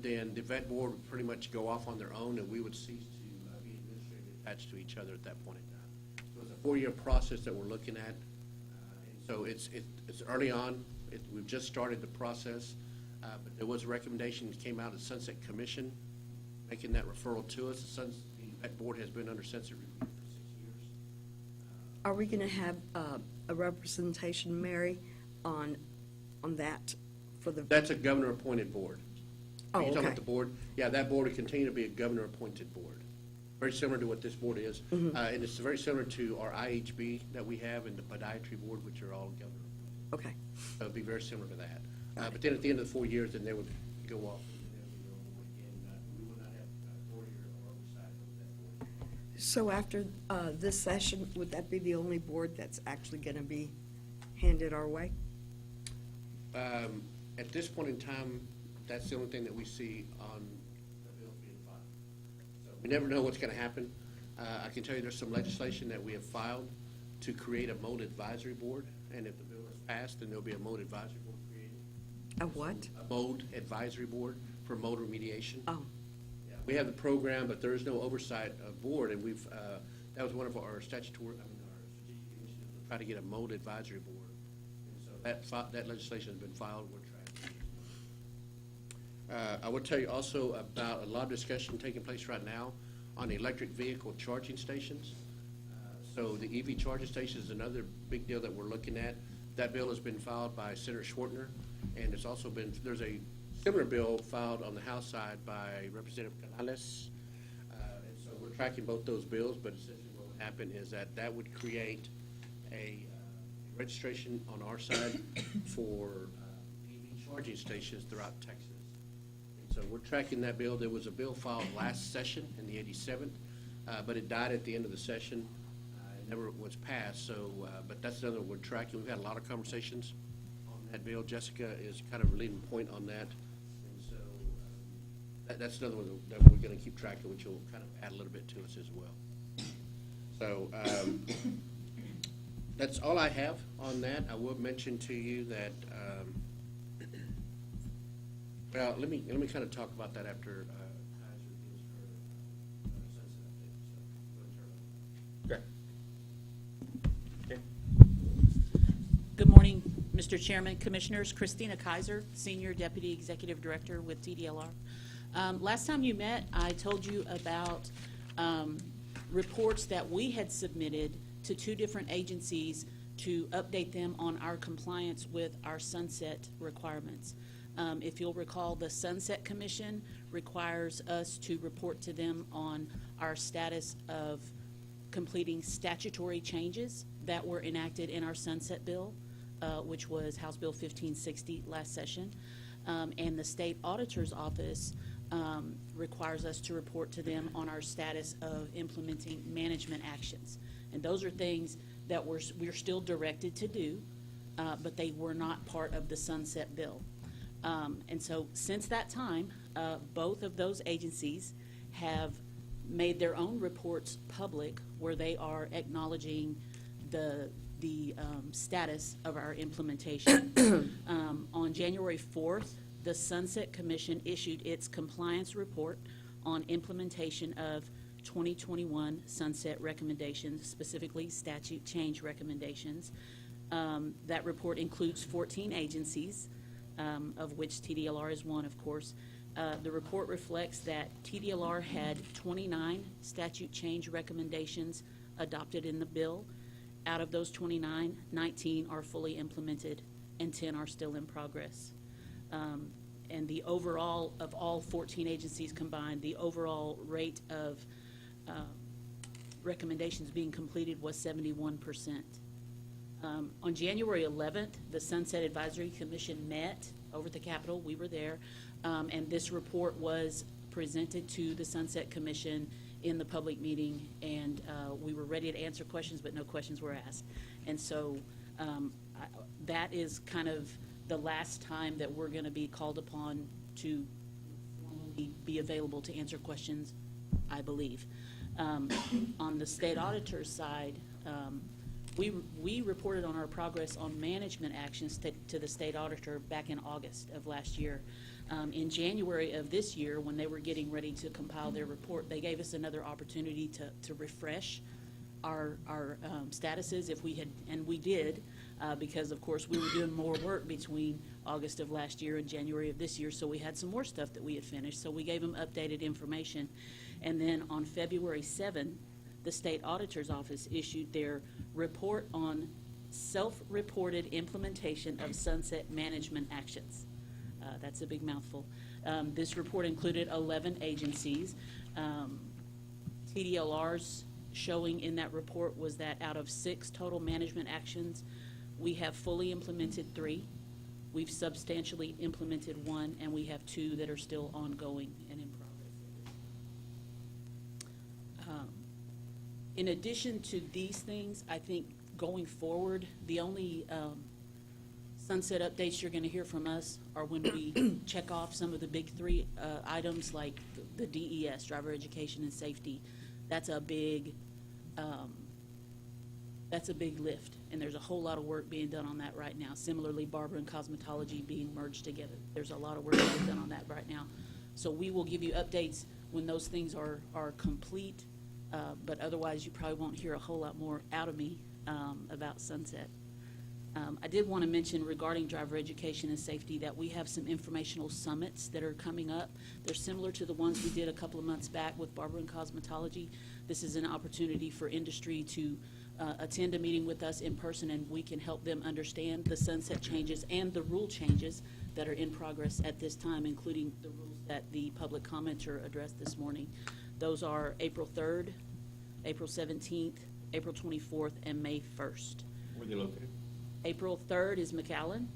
Then the vet board would pretty much go off on their own, and we would cease to be administratively attached to each other at that point in time. So it's a 4-year process that we're looking at. And so it's early on. We've just started the process, but there was a recommendation that came out of the Sunset Commission making that referral to us. The vet board has been under Sunset review for 6 years.
Are we going to have a representation, Mary, on that for the?
That's a governor-appointed board.
Oh,
Are you talking
okay.
about the board? Yeah, that board will continue to be a governor-appointed board, very similar to what this board is.
Mhm.
And it's very similar to our IHB that we have and the podiatry board, which are all governor.
Okay.
So it'd be very similar to that. But then at the end of the 4 years, then they would go off. And then they would be their own board again. We will not have authority or oversight of that board.
So after this session, would that be the only board that's actually going to be handed our way?
At this point in time, that's the only thing that we see on the bill being filed. So we never know what's going to happen. I can tell you there's some legislation that we have filed to create a mold advisory board, and if the bill is passed, then there'll be a mold advisory board created.
A what?
A mold advisory board for mold remediation.
Oh.
Yeah, we have the program, but there is no oversight of board, and we've, that was one of our statutory, our strategic initiatives, to try to get a mold advisory board. And so that legislation has been filed. We're tracking. I will tell you also about a lot of discussion taking place right now on electric vehicle charging stations. So the EV charging station is another big deal that we're looking at. That bill has been filed by Senator Schwartner, and it's also been, there's a similar bill filed on the House side by Representative Canales. And so we're tracking both those bills, but essentially what would happen is that would create a registration on our side for EV charging stations throughout Texas. And so we're tracking that bill. There was a bill filed last session in the 87th, but it died at the end of the session. It never was passed, so, but that's another one we're tracking. We've had a lot of conversations on that bill. Jessica is kind of a leading point on that. And so that's another one that we're going to keep track of, which will kind of add a little bit to us as well. So that's all I have on that. I will mention to you that, well, let me kind of talk about that after Kaiser gives her sensitive update. So, go ahead, Charlotte.
Good morning, Mr. Chairman, Commissioners. Christina Kaiser, Senior Deputy Executive Director with TDLR. Last time you met, I told you about reports that we had submitted to 2 different agencies to update them on our compliance with our sunset requirements. If you'll recall, the Sunset Commission requires us to report to them on our status of completing statutory changes that were enacted in our sunset bill, which was House Bill 1560 last session. And the State Auditor's Office requires us to report to them on our status of implementing management actions. And those are things that we're still directed to do, but they were not part of the sunset bill. And so since that time, both of those agencies have made their own reports public where they are acknowledging the the status of our implementation. On January 4th, the Sunset Commission issued its compliance report on implementation of 2021 sunset recommendations, specifically statute change recommendations. That report includes 14 agencies, of which TDLR is one, of course. The report reflects that TDLR had 29 statute change recommendations adopted in the bill. Out of those 29, 19 are fully implemented and 10 are still in progress. And the overall, of all 14 agencies combined, the overall rate of recommendations being completed was 71%. On January 11th, the Sunset Advisory Commission met over at the Capitol. We were there. And this report was presented to the Sunset Commission in the public meeting, and we were ready to answer questions, but no questions were asked. And so that is kind of the last time that we're going to be called upon to be available to answer questions, I believe. On the state auditor's side, we reported on our progress on management actions to the state auditor back in August of last year. In January of this year, when they were getting ready to compile their report, they gave us another opportunity to refresh our statuses if we had, and we did, because of course we were doing more work between August of last year and January of this year, so we had some more stuff that we had finished, so we gave them updated information. And then on February 7th, the state auditor's office issued their report on self-reported implementation of sunset management actions. That's a big mouthful. This report included 11 agencies. TDLR's showing in that report was that out of 6 total management actions, we have fully implemented 3. We've substantially implemented 1, and we have 2 that are still ongoing and in progress. In addition to these things, I think going forward, the only sunset updates you're going to hear from us are when we check off some of the big 3 items like the DES, driver education and safety. That's a big lift, and there's a whole lot of work being done on that right now. Similarly, barber and cosmetology being merged together. There's a lot of work being done on that right now. So we will give you updates when those things are complete, but otherwise you probably won't hear a whole lot more out of me about sunset. I did want to mention regarding driver education and safety that we have some informational summits that are coming up. They're similar to the ones we did a couple of months back with barber and cosmetology. This is an opportunity for industry to attend a meeting with us in person, and we can help them understand the sunset changes and the rule changes that are in progress at this time, including the rules that the public commenter addressed this morning. Those are April 3rd, April 17th, April 24th, and May 1st.
Where are they located?
April 3rd is McAllen.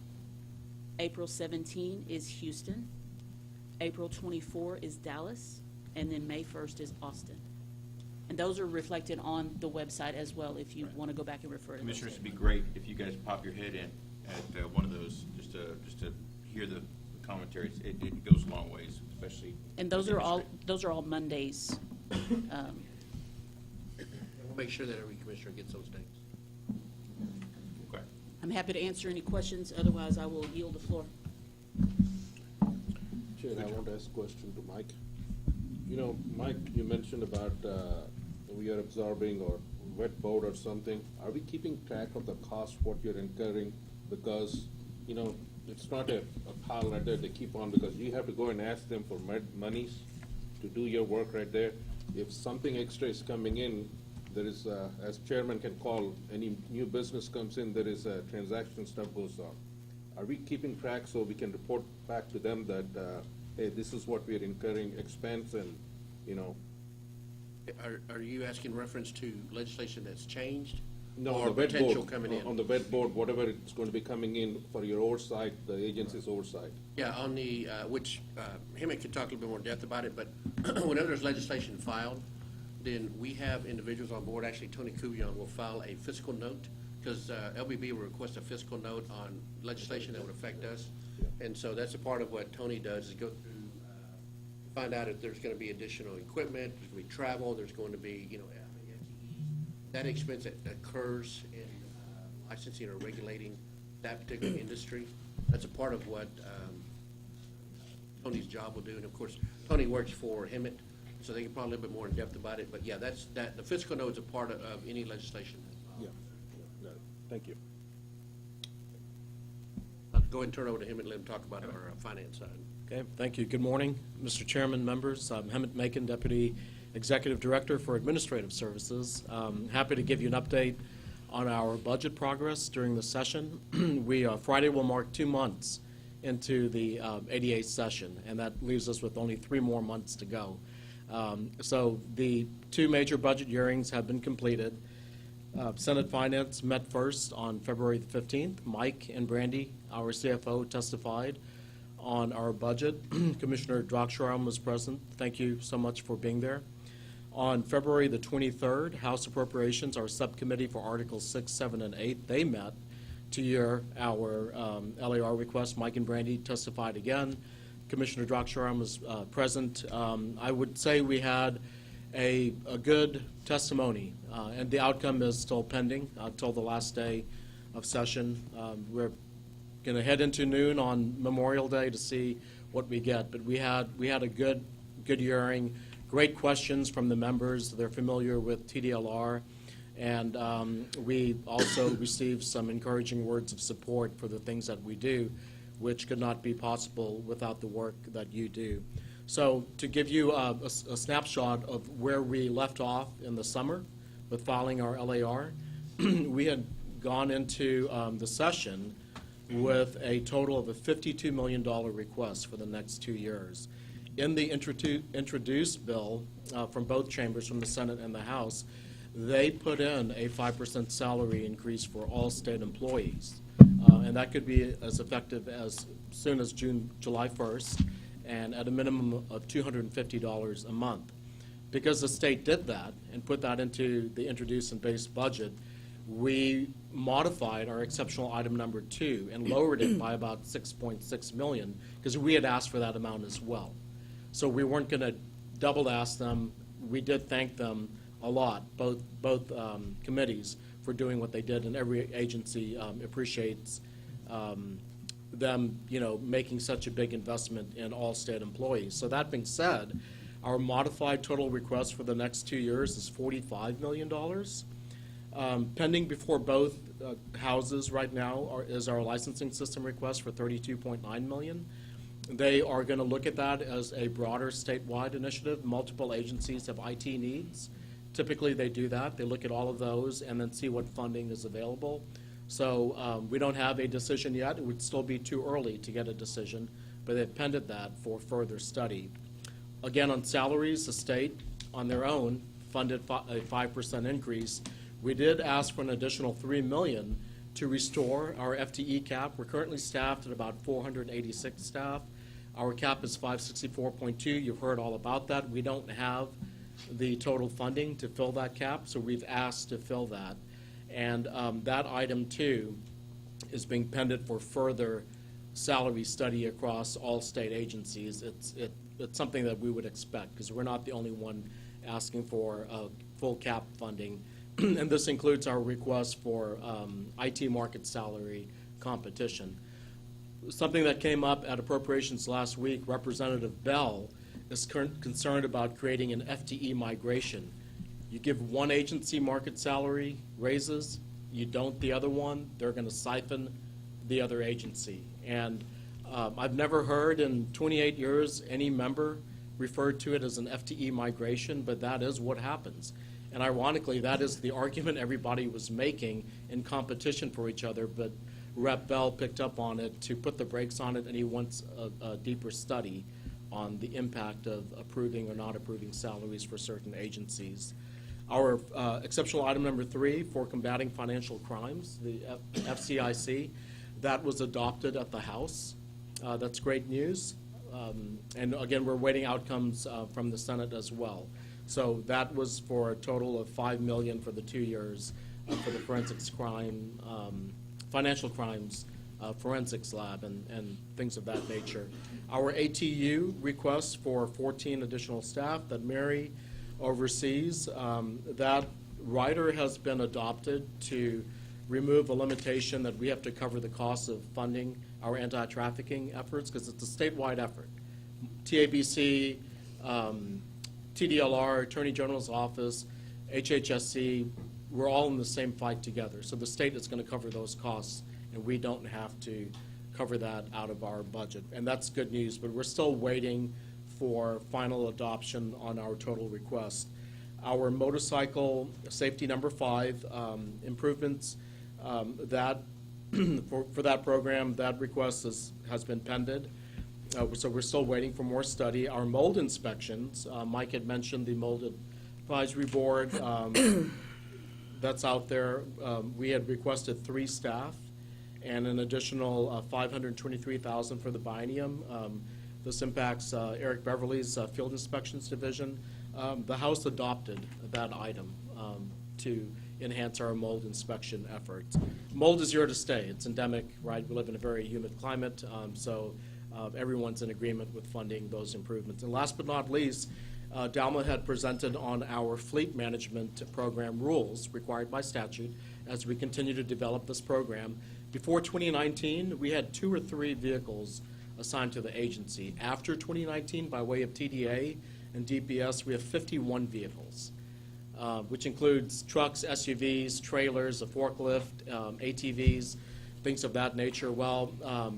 April 17 is Houston. April 24 is Dallas. And then May 1st is Austin. And those are reflected on the website as well if you want to go back and refer to those.
Commissioners, it'd be great if you guys pop your head in at one of those just to hear the commentaries. It goes a long ways, especially.
And those are all Mondays.
We'll make sure that every commissioner gets those dates.
Okay.
I'm happy to answer any questions. Otherwise, I will yield the floor.
Chair, I want to ask a question to Mike. You know, Mike, you mentioned about we are absorbing or wet board or something. Are we keeping track of the cost, what you're incurring? Because, you know, it's not a pile right there. They keep on, because you have to go and ask them for monies to do your work right there. If something extra is coming in, there is, as chairman can call, any new business comes in, there is a transaction stuff goes on. Are we keeping track so we can report back to them that, hey, this is what we are incurring expense and, you know?
Are you asking reference to legislation that's changed?
No,
or
on the wet
potential
board,
coming in?
on the wet board, whatever it's going to be coming in for your oversight, the agency's oversight.
Yeah, on the, which, Hemick could talk a little bit more in depth about it, but whenever there's legislation filed, then we have individuals on board, actually Tony Cuvion will file a fiscal note, because LBB will request a fiscal note on legislation that would affect us. And so that's a part of what Tony does, is go through, find out if there's going to be additional equipment, there's going to be travel, there's going to be, you know, that expense that occurs in licensing or regulating that particular industry. That's a part of what Tony's job will do. And of course, Tony works for Hemet, so they can probably a little bit more in depth about it. But yeah, the fiscal note is a part of any legislation.
Yeah, got it. Thank you.
I'll go ahead and turn it over to him and let him talk about our finance side.
Okay, thank you. Good morning, Mr. Chairman, members. I'm Hemet Macon, Deputy Executive Director for Administrative Services. Happy to give you an update on our budget progress during the session. Friday will mark 2 months into the 88th session, and that leaves us with only 3 more months to go. So the 2 major budget hearings have been completed. Senate Finance met first on February the 15th. Mike and Brandy, our CFO, testified on our budget. Commissioner Draksharam was present. Thank you so much for being there. On February the 23rd, House Appropriations, our subcommittee for Articles 6, 7, and 8, they met to hear our LAR request. Mike and Brandy testified again. Commissioner Draksharam was present. I would say we had a good testimony, and the outcome is still pending until the last day of session. We're going to head into noon on Memorial Day to see what we get, but we had a good hearing, great questions from the members. They're familiar with TDLR, and we also received some encouraging words of support for the things that we do, which could not be possible without the work that you do. So to give you a snapshot of where we left off in the summer with filing our LAR, we had gone into the session with a total of a $52 million request for the next 2 years. In the introduced bill from both chambers, from the Senate and the House, they put in a 5% salary increase for all state employees. And that could be as effective as soon as July 1st, and at a minimum of $250 a month. Because the state did that and put that into the introduced and base budget, we modified our exceptional item number 2 and lowered it by about $6.6 million, because we had asked for that amount as well. So we weren't going to double ask them. We did thank them a lot, both committees, for doing what they did, and every agency appreciates them, making such a big investment in all state employees. So that being said, our modified total request for the next 2 years is $45 million. Pending before both houses right now is our licensing system request for $32.9 million. They are going to look at that as a broader statewide initiative. Multiple agencies have IT needs. Typically, they do that. They look at all of those and then see what funding is available. So we don't have a decision yet. It would still be too early to get a decision, but they've pended that for further study. Again, on salaries, the state, on their own, funded a 5% increase. We did ask for an additional $3 million to restore our FTE cap. We're currently staffed at about 486 staff. Our cap is 564.2. You've heard all about that. We don't have the total funding to fill that cap, so we've asked to fill that. And that item, too, is being pended for further salary study across all state agencies. It's something that we would expect, because we're not the only one asking for full cap funding. And this includes our request for IT market salary competition. Something that came up at appropriations last week, Representative Bell is concerned about creating an FTE migration. You give one agency market salary raises, you don't the other one, they're going to siphon the other agency. And I've never heard in 28 years any member referred to it as an FTE migration, but that is what happens. And ironically, that is the argument everybody was making in competition for each other, but Rep. Bell picked up on it to put the brakes on it, and he wants a deeper study on the impact of approving or not approving salaries for certain agencies. Our exceptional item number 3 for combating financial crimes, the FCIC, that was adopted at the House. That's great news. And again, we're waiting outcomes from the Senate as well. So that was for a total of $5 million for the 2 years for the forensics crime, financial crimes forensics lab and things of that nature. Our ATU request for 14 additional staff that Mary oversees, that rider has been adopted to remove a limitation that we have to cover the cost of funding our anti-trafficking efforts, because it's a statewide effort. TABC, TDLR, Attorney General's Office, HHSC, we're all in the same fight together. So the state is going to cover those costs, and we don't have to cover that out of our budget. And that's good news, but we're still waiting for final adoption on our total request. Our motorcycle safety number 5 improvements, that for that program, that request has been pended. So we're still waiting for more study. Our mold inspections, Mike had mentioned the mold advisory board. That's out there. We had requested 3 staff and an additional $523,000 for the biennium. This impacts Eric Beverly's field inspections division. The House adopted that item to enhance our mold inspection efforts. Mold is here to stay. It's endemic, right? We live in a very humid climate, so everyone's in agreement with funding those improvements. And last but not least, Dalma had presented on our fleet management program rules required by statute as we continue to develop this program. Before 2019, we had 2 or 3 vehicles assigned to the agency. After 2019, by way of TDA and DPS, we have 51 vehicles, which includes trucks, SUVs, trailers, a forklift, ATVs, things of that nature. Well,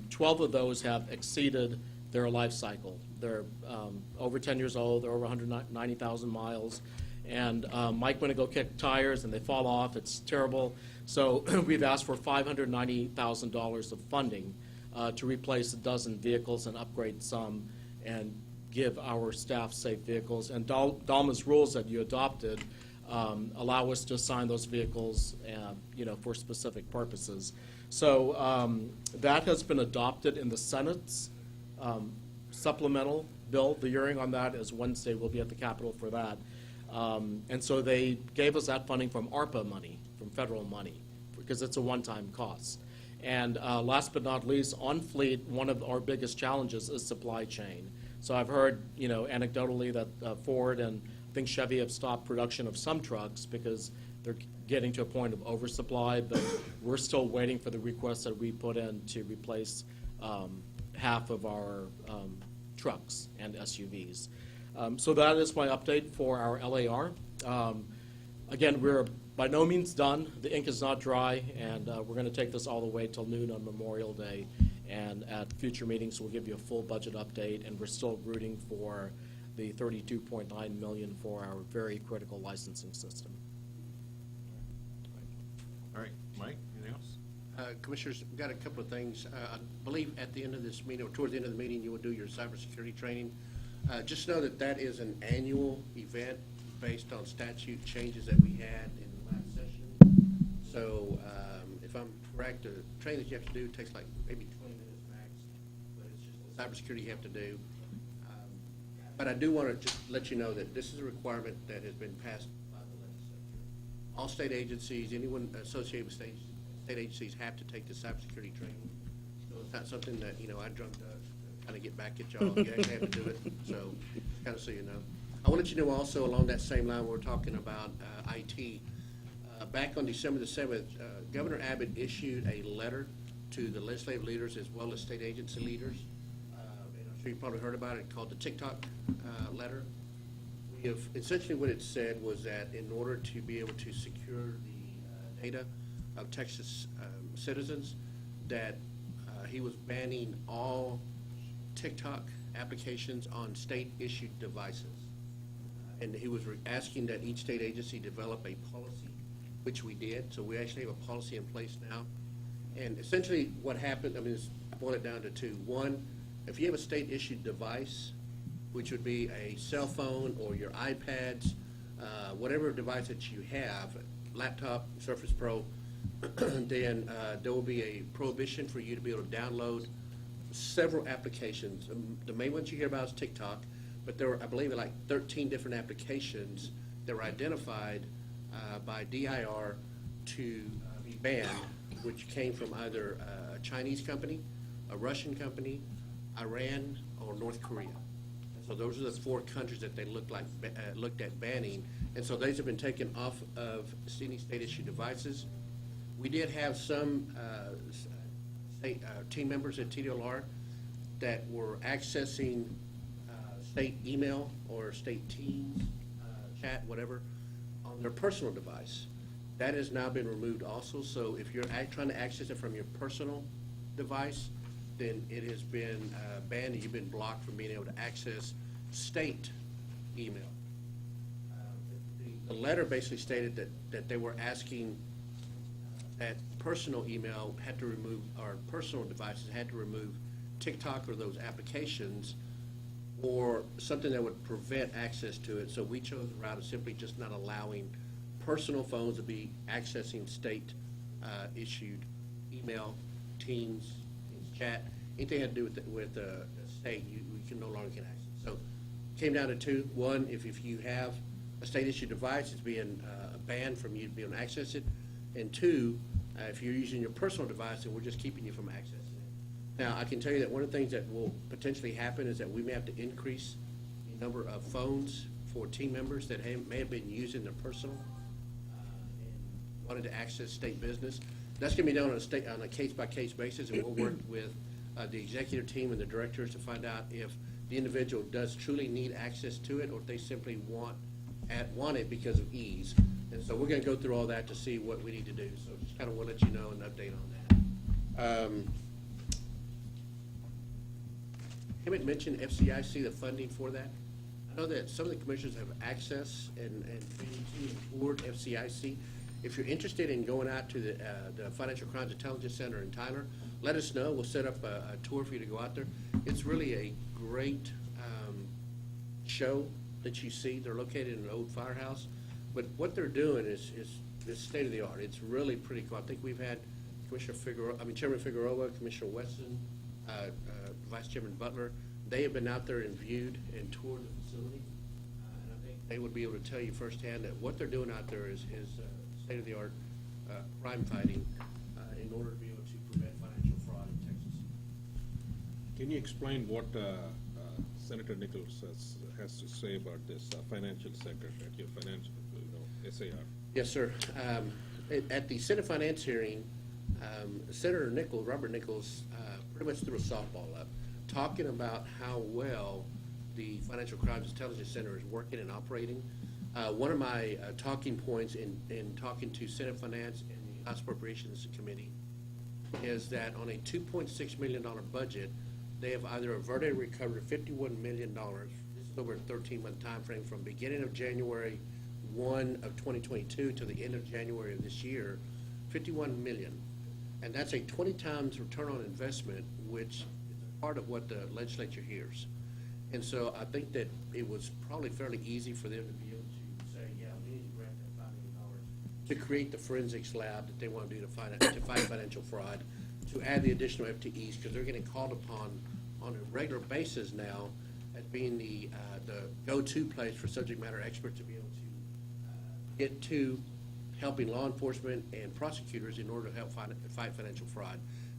12 of those have exceeded their life cycle. They're over 10 years old, they're over 190,000 miles, and Mike went to go kick tires and they fall off. It's terrible. So we've asked for $590,000 of funding to replace a dozen vehicles and upgrade some and give our staff safe vehicles. And Dalma's rules that you adopted allow us to assign those vehicles for specific purposes. So that has been adopted in the Senate's supplemental bill. The hearing on that is Wednesday. We'll be at the Capitol for that. And so they gave us that funding from ARPA money, from federal money, because it's a one-time cost. And last but not least, on fleet, one of our biggest challenges is supply chain. So I've heard, anecdotally that Ford and I think Chevy have stopped production of some trucks because they're getting to a point of oversupply, but we're still waiting for the requests that we put in to replace half of our trucks and SUVs. So that is my update for our LAR. Again, we're by no means done. The ink is not dry, and we're going to take this all the way till noon on Memorial Day. And at future meetings, we'll give you a full budget update, and we're still rooting for the $32.9 million for our very critical licensing system.
All right, Mike, anything else?
Commissioners, we've got a couple of things. I believe at the end of this meeting, or toward the end of the meeting, you will do your cybersecurity training. Just know that that is an annual event based on statute changes that we had in the last session. So if I'm correct, the training that you have to do takes like maybe 20 minutes max, but it's just cybersecurity you have to do. But I do want to just let you know that this is a requirement that has been passed by the legislature. All state agencies, anyone associated with state agencies have to take the cybersecurity training. So it's not something that, I drummed up to kind of get back at y'all. You actually have to do it, so kind of so you know. I want to let you know also along that same line, we're talking about IT. Back on December the 7th, Governor Abbott issued a letter to the legislative leaders as well as state agency leaders. And I'm sure you probably heard about it, called the TikTok letter. Essentially what it said was that in order to be able to secure the data of Texas citizens, that he was banning all TikTok applications on state-issued devices. And he was asking that each state agency develop a policy, which we did. So we actually have a policy in place now. And essentially what happened, I boil it down to 2. One, if you have a state-issued device, which would be a cell phone or your iPads, whatever device that you have, laptop, Surface Pro, then there will be a prohibition for you to be able to download several applications. The main ones you hear about is TikTok, but there were, I believe, like 13 different applications that were identified by DIR to be banned, which came from either a Chinese company, a Russian company, Iran, or North Korea. And so those are the 4 countries that they looked at banning. And so these have been taken off of any state-issued devices. We did have some state team members at TDLR that were accessing state email or state Teams, chat, whatever, on their personal device. That has now been removed also, so if you're trying to access it from your personal device, then it has been banned and you've been blocked from being able to access state email. The letter basically stated that they were asking that personal email had to remove, or personal devices had to remove TikTok or those applications, or something that would prevent access to it. So we chose the route of simply just not allowing personal phones to be accessing state issued email, Teams, chat, anything that had to do with the state, you can no longer get access. So it came down to two. One, if you have a state issued device, it's being banned from you being able to access it. And two, if you're using your personal device, then we're just keeping you from accessing it. Now, I can tell you that one of the things that will potentially happen is that we may have to increase the number of phones for team members that may have been using their personal and wanted to access state business. That's going to be done on a case-by-case basis, and we'll work with the executive team and the directors to find out if the individual does truly need access to it, or if they simply want it because of ease. And so we're going to go through all that to see what we need to do. So just kind of want to let you know an update on that. Haven't mentioned FCIC, the funding for that. I know that some of the commissioners have access and toward FCIC. If you're interested in going out to the Financial Crimes Intelligence Center in Tyler, let us know. We'll set up a tour for you to go out there. It's really a great show that you see. They're located in an old firehouse, but what they're doing is state of the art. It's really pretty cool. I think we've had Chairman Figueroa, Commissioner Weston, Vice Chairman Butler. They have been out there and viewed and toured the facility, and I think they would be able to tell you firsthand that what they're doing out there is state of the art crime fighting in order to be able to prevent financial fraud in Texas.
Can you explain what Senator Nichols has to say about this financial center at your financial, SAR?
Yes, sir. At the Senate Finance hearing, Senator Nichols, Robert Nichols, pretty much threw a softball up, talking about how well the Financial Crimes Intelligence Center is working and operating. One of my talking points in talking to Senate Finance and the House Appropriations Committee is that on a $2.6 million budget, they have either averted or recovered $51 million. This is over a 13-month time frame from beginning of January 1 of 2022 to the end of January of this year, $51 million. And that's a 20 times return on investment, which is part of what the legislature hears. And so I think that it was probably fairly easy for them to be able to say, yeah, we need to grant that $5 million to create the forensics lab that they want to do to fight financial fraud, to add the additional FTEs, because they're getting called upon on a regular basis now as being the go-to place for subject matter experts to be able to get to helping law enforcement and prosecutors in order to help fight financial fraud.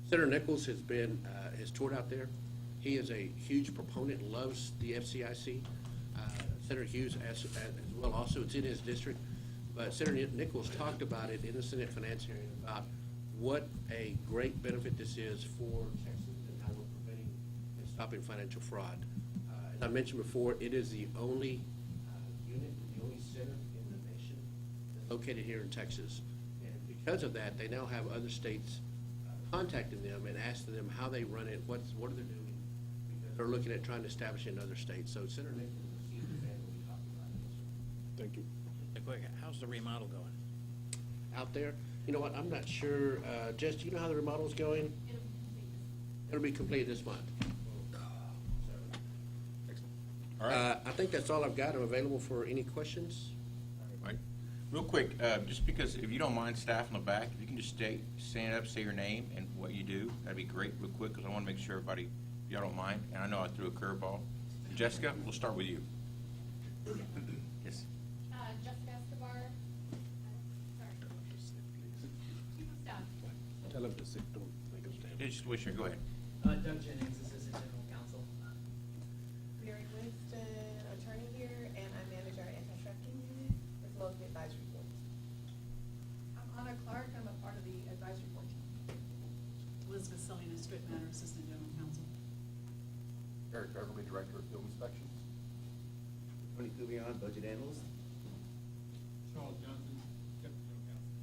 Senator Nichols has toured out there. He is a huge proponent, loves the FCIC. Senator Hughes as well also, it's in his district. But Senator Nichols talked about it in the Senate Finance hearing about what a great benefit this is for Texas and how we're preventing and stopping financial fraud. As I mentioned before, it is the only unit, the only center in the nation located here in Texas. And because of that, they now have other states contacting them and asking them how they run it, what are they doing, because they're looking at trying to establish it in other states. So Senator Nichols is a huge fan when we talk about it.
Thank you.
How's the remodel going?
Out there, you know what, I'm not sure. Jess, do you know how the remodel's going? It'll be complete this month.
All right.
I think that's all I've got. I'm available for any questions.
Right. Real quick, just because, if you don't mind, staff in the back, if you can just stand up, say your name and what you do, that'd be great, real quick, because I want to make sure everybody, if y'all don't mind, and I know I threw a curveball. Jessica, we'll start with you. Yes.
Jessica Escobar. Sorry. Chief of Staff.
Tell him to sit, don't make him stand.
Just wish her, go ahead.
Doug Jennings, Assistant General Counsel.
Mary Winston, attorney here, and I manage our anti-trafficking unit as well as the advisory board.
I'm Anna Clark. I'm a part of the
Benefit Matter Assistant General Counsel.
Eric Beverly, Director of Field Inspections.
Tony Kubion, Budget Analyst.
Charles Johnson, Deputy General Counsel.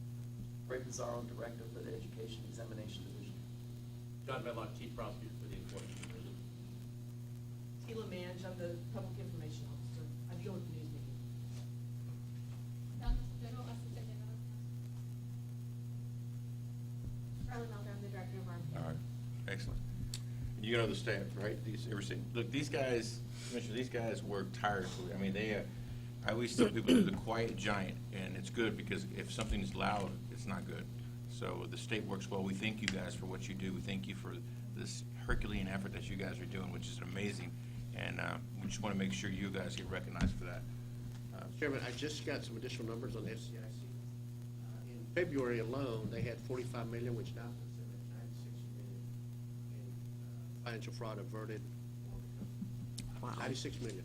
Ray Pizarro, Director for the Education Examination Division.
John Medlock, Chief Prosecutor for the Enforcement Division.
Tila Mange, I'm the Public Information Officer. I deal with the news media.
General Assistant General Carla Melgar, I'm the Director of Armed.
All right, excellent. You know the staff, right? Look, these guys, Commissioner, these guys work tirelessly. I mean, I always tell people they're the quiet giant, and it's good because if something's loud, it's not good. So the state works well. We thank you guys for what you do. We thank you for this Herculean effort that you guys are doing, which is amazing. And we just want to make sure you guys get recognized for that.
Chairman, I just got some additional numbers on the FCIC. In February alone, they had 45 million, which now puts them at 96 million in financial fraud averted.
Wow.
96 million.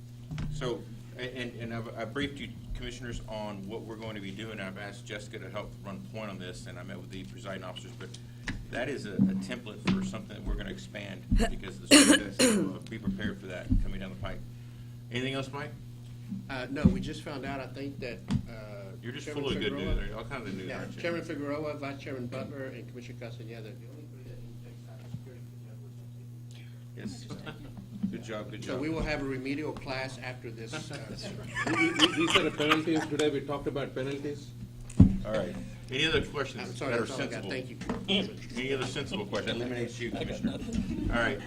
So, and I've briefed you, Commissioners, on what we're going to be doing. I've asked Jessica to help run point on this, and I met with the presiding officers, but that is a template for something that we're going to expand because the state has to be prepared for that coming down the pike. Anything else, Mike?
No, we just found out, I think, that
You're just
Chairman
full of good news.
Figueroa-
There's all kinds of news,
Yeah,
aren't you?
Chairman Figueroa, Vice Chairman Butler, and Commissioner Castañeda, the only three that didn't take cybersecurity for the others are taking.
Yes. Good job, good
So
job.
we will have a remedial class after this.
These are the penalties. Today we talked about penalties.
All right. Any other questions
I'm sorry,
that are
that's all I got.
sensible?
Thank you.
Any other sensible question? That eliminates you, Commissioner. All right.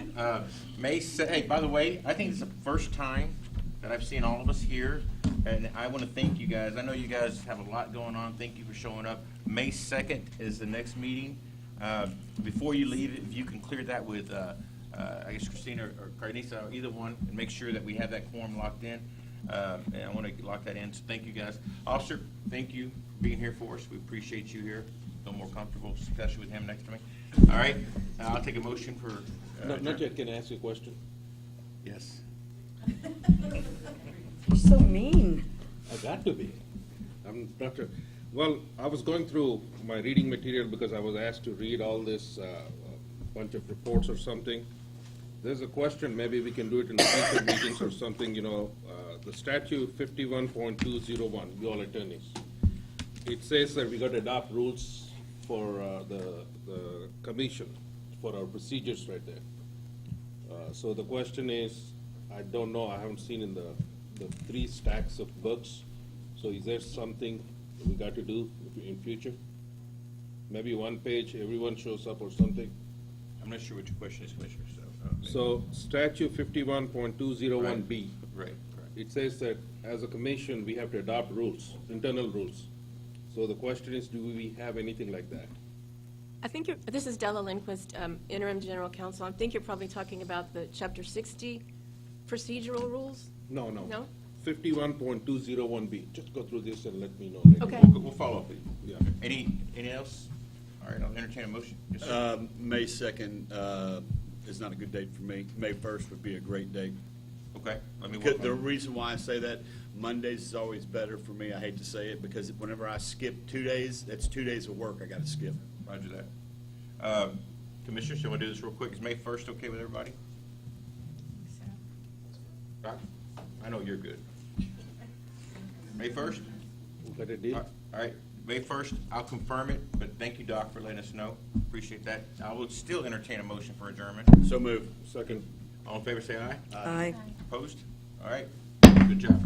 Hey, by the way, I think it's the first time that I've seen all of us here, and I want to thank you guys. I know you guys have a lot going on. Thank you for showing up. May 2nd is the next meeting. Before you leave, if you can clear that with, I guess Christina or Carnisa, either one, and make sure that we have that quorum locked in. And I want to lock that in, so thank you guys. Officer, thank you for being here for us. We appreciate you here. Feel more comfortable, especially with him next to me. All right, I'll take a motion for.
Not yet. Can I ask you a question?
Yes.
You're so mean.
I got to be. I'm not sure. Well, I was going through my reading material because I was asked to read all this bunch of reports or something. There's a question, maybe we can do it in future meetings or something, the statute 51.201, you all attorneys. It says that we got to adopt rules for the commission, for our procedures right there. So the question is, I don't know, I haven't seen in the 3 stacks of books. So is there something we got to do in future? Maybe 1 page, everyone shows up or something?
I'm not sure what your question is, Commissioner, so.
So statute 51.201B.
Right.
It says that as a commission, we have to adopt rules, internal rules. So the question is, do we have anything like that?
I think this is Della Lindquist, Interim General Counsel. I think you're probably talking about the Chapter 60 procedural rules?
No.
No?
51.201B. Just go through this and let me know.
Okay.
We'll follow up with you.
Yeah.
Any else? All right, I'll entertain a motion. Yes, sir.
May 2nd is not a good date for me. May 1st would be a great date.
Okay, let me
Because
work
the
on it.
reason why I say that, Mondays is always better for me. I hate to say it, because whenever I skip 2 days, that's 2 days of work I got to skip.
Roger that. Commissioner, shall I do this real quick? Is May 1st okay with everybody? Doc? I know you're good. May 1st?
Got a deal?
All right, May 1st, I'll confirm it, but thank you, Doc, for letting us know. Appreciate that. I will still entertain a motion for adjournment.
So move.
Second.
All in favor, say aye.
Aye.
Opposed? All right, good job.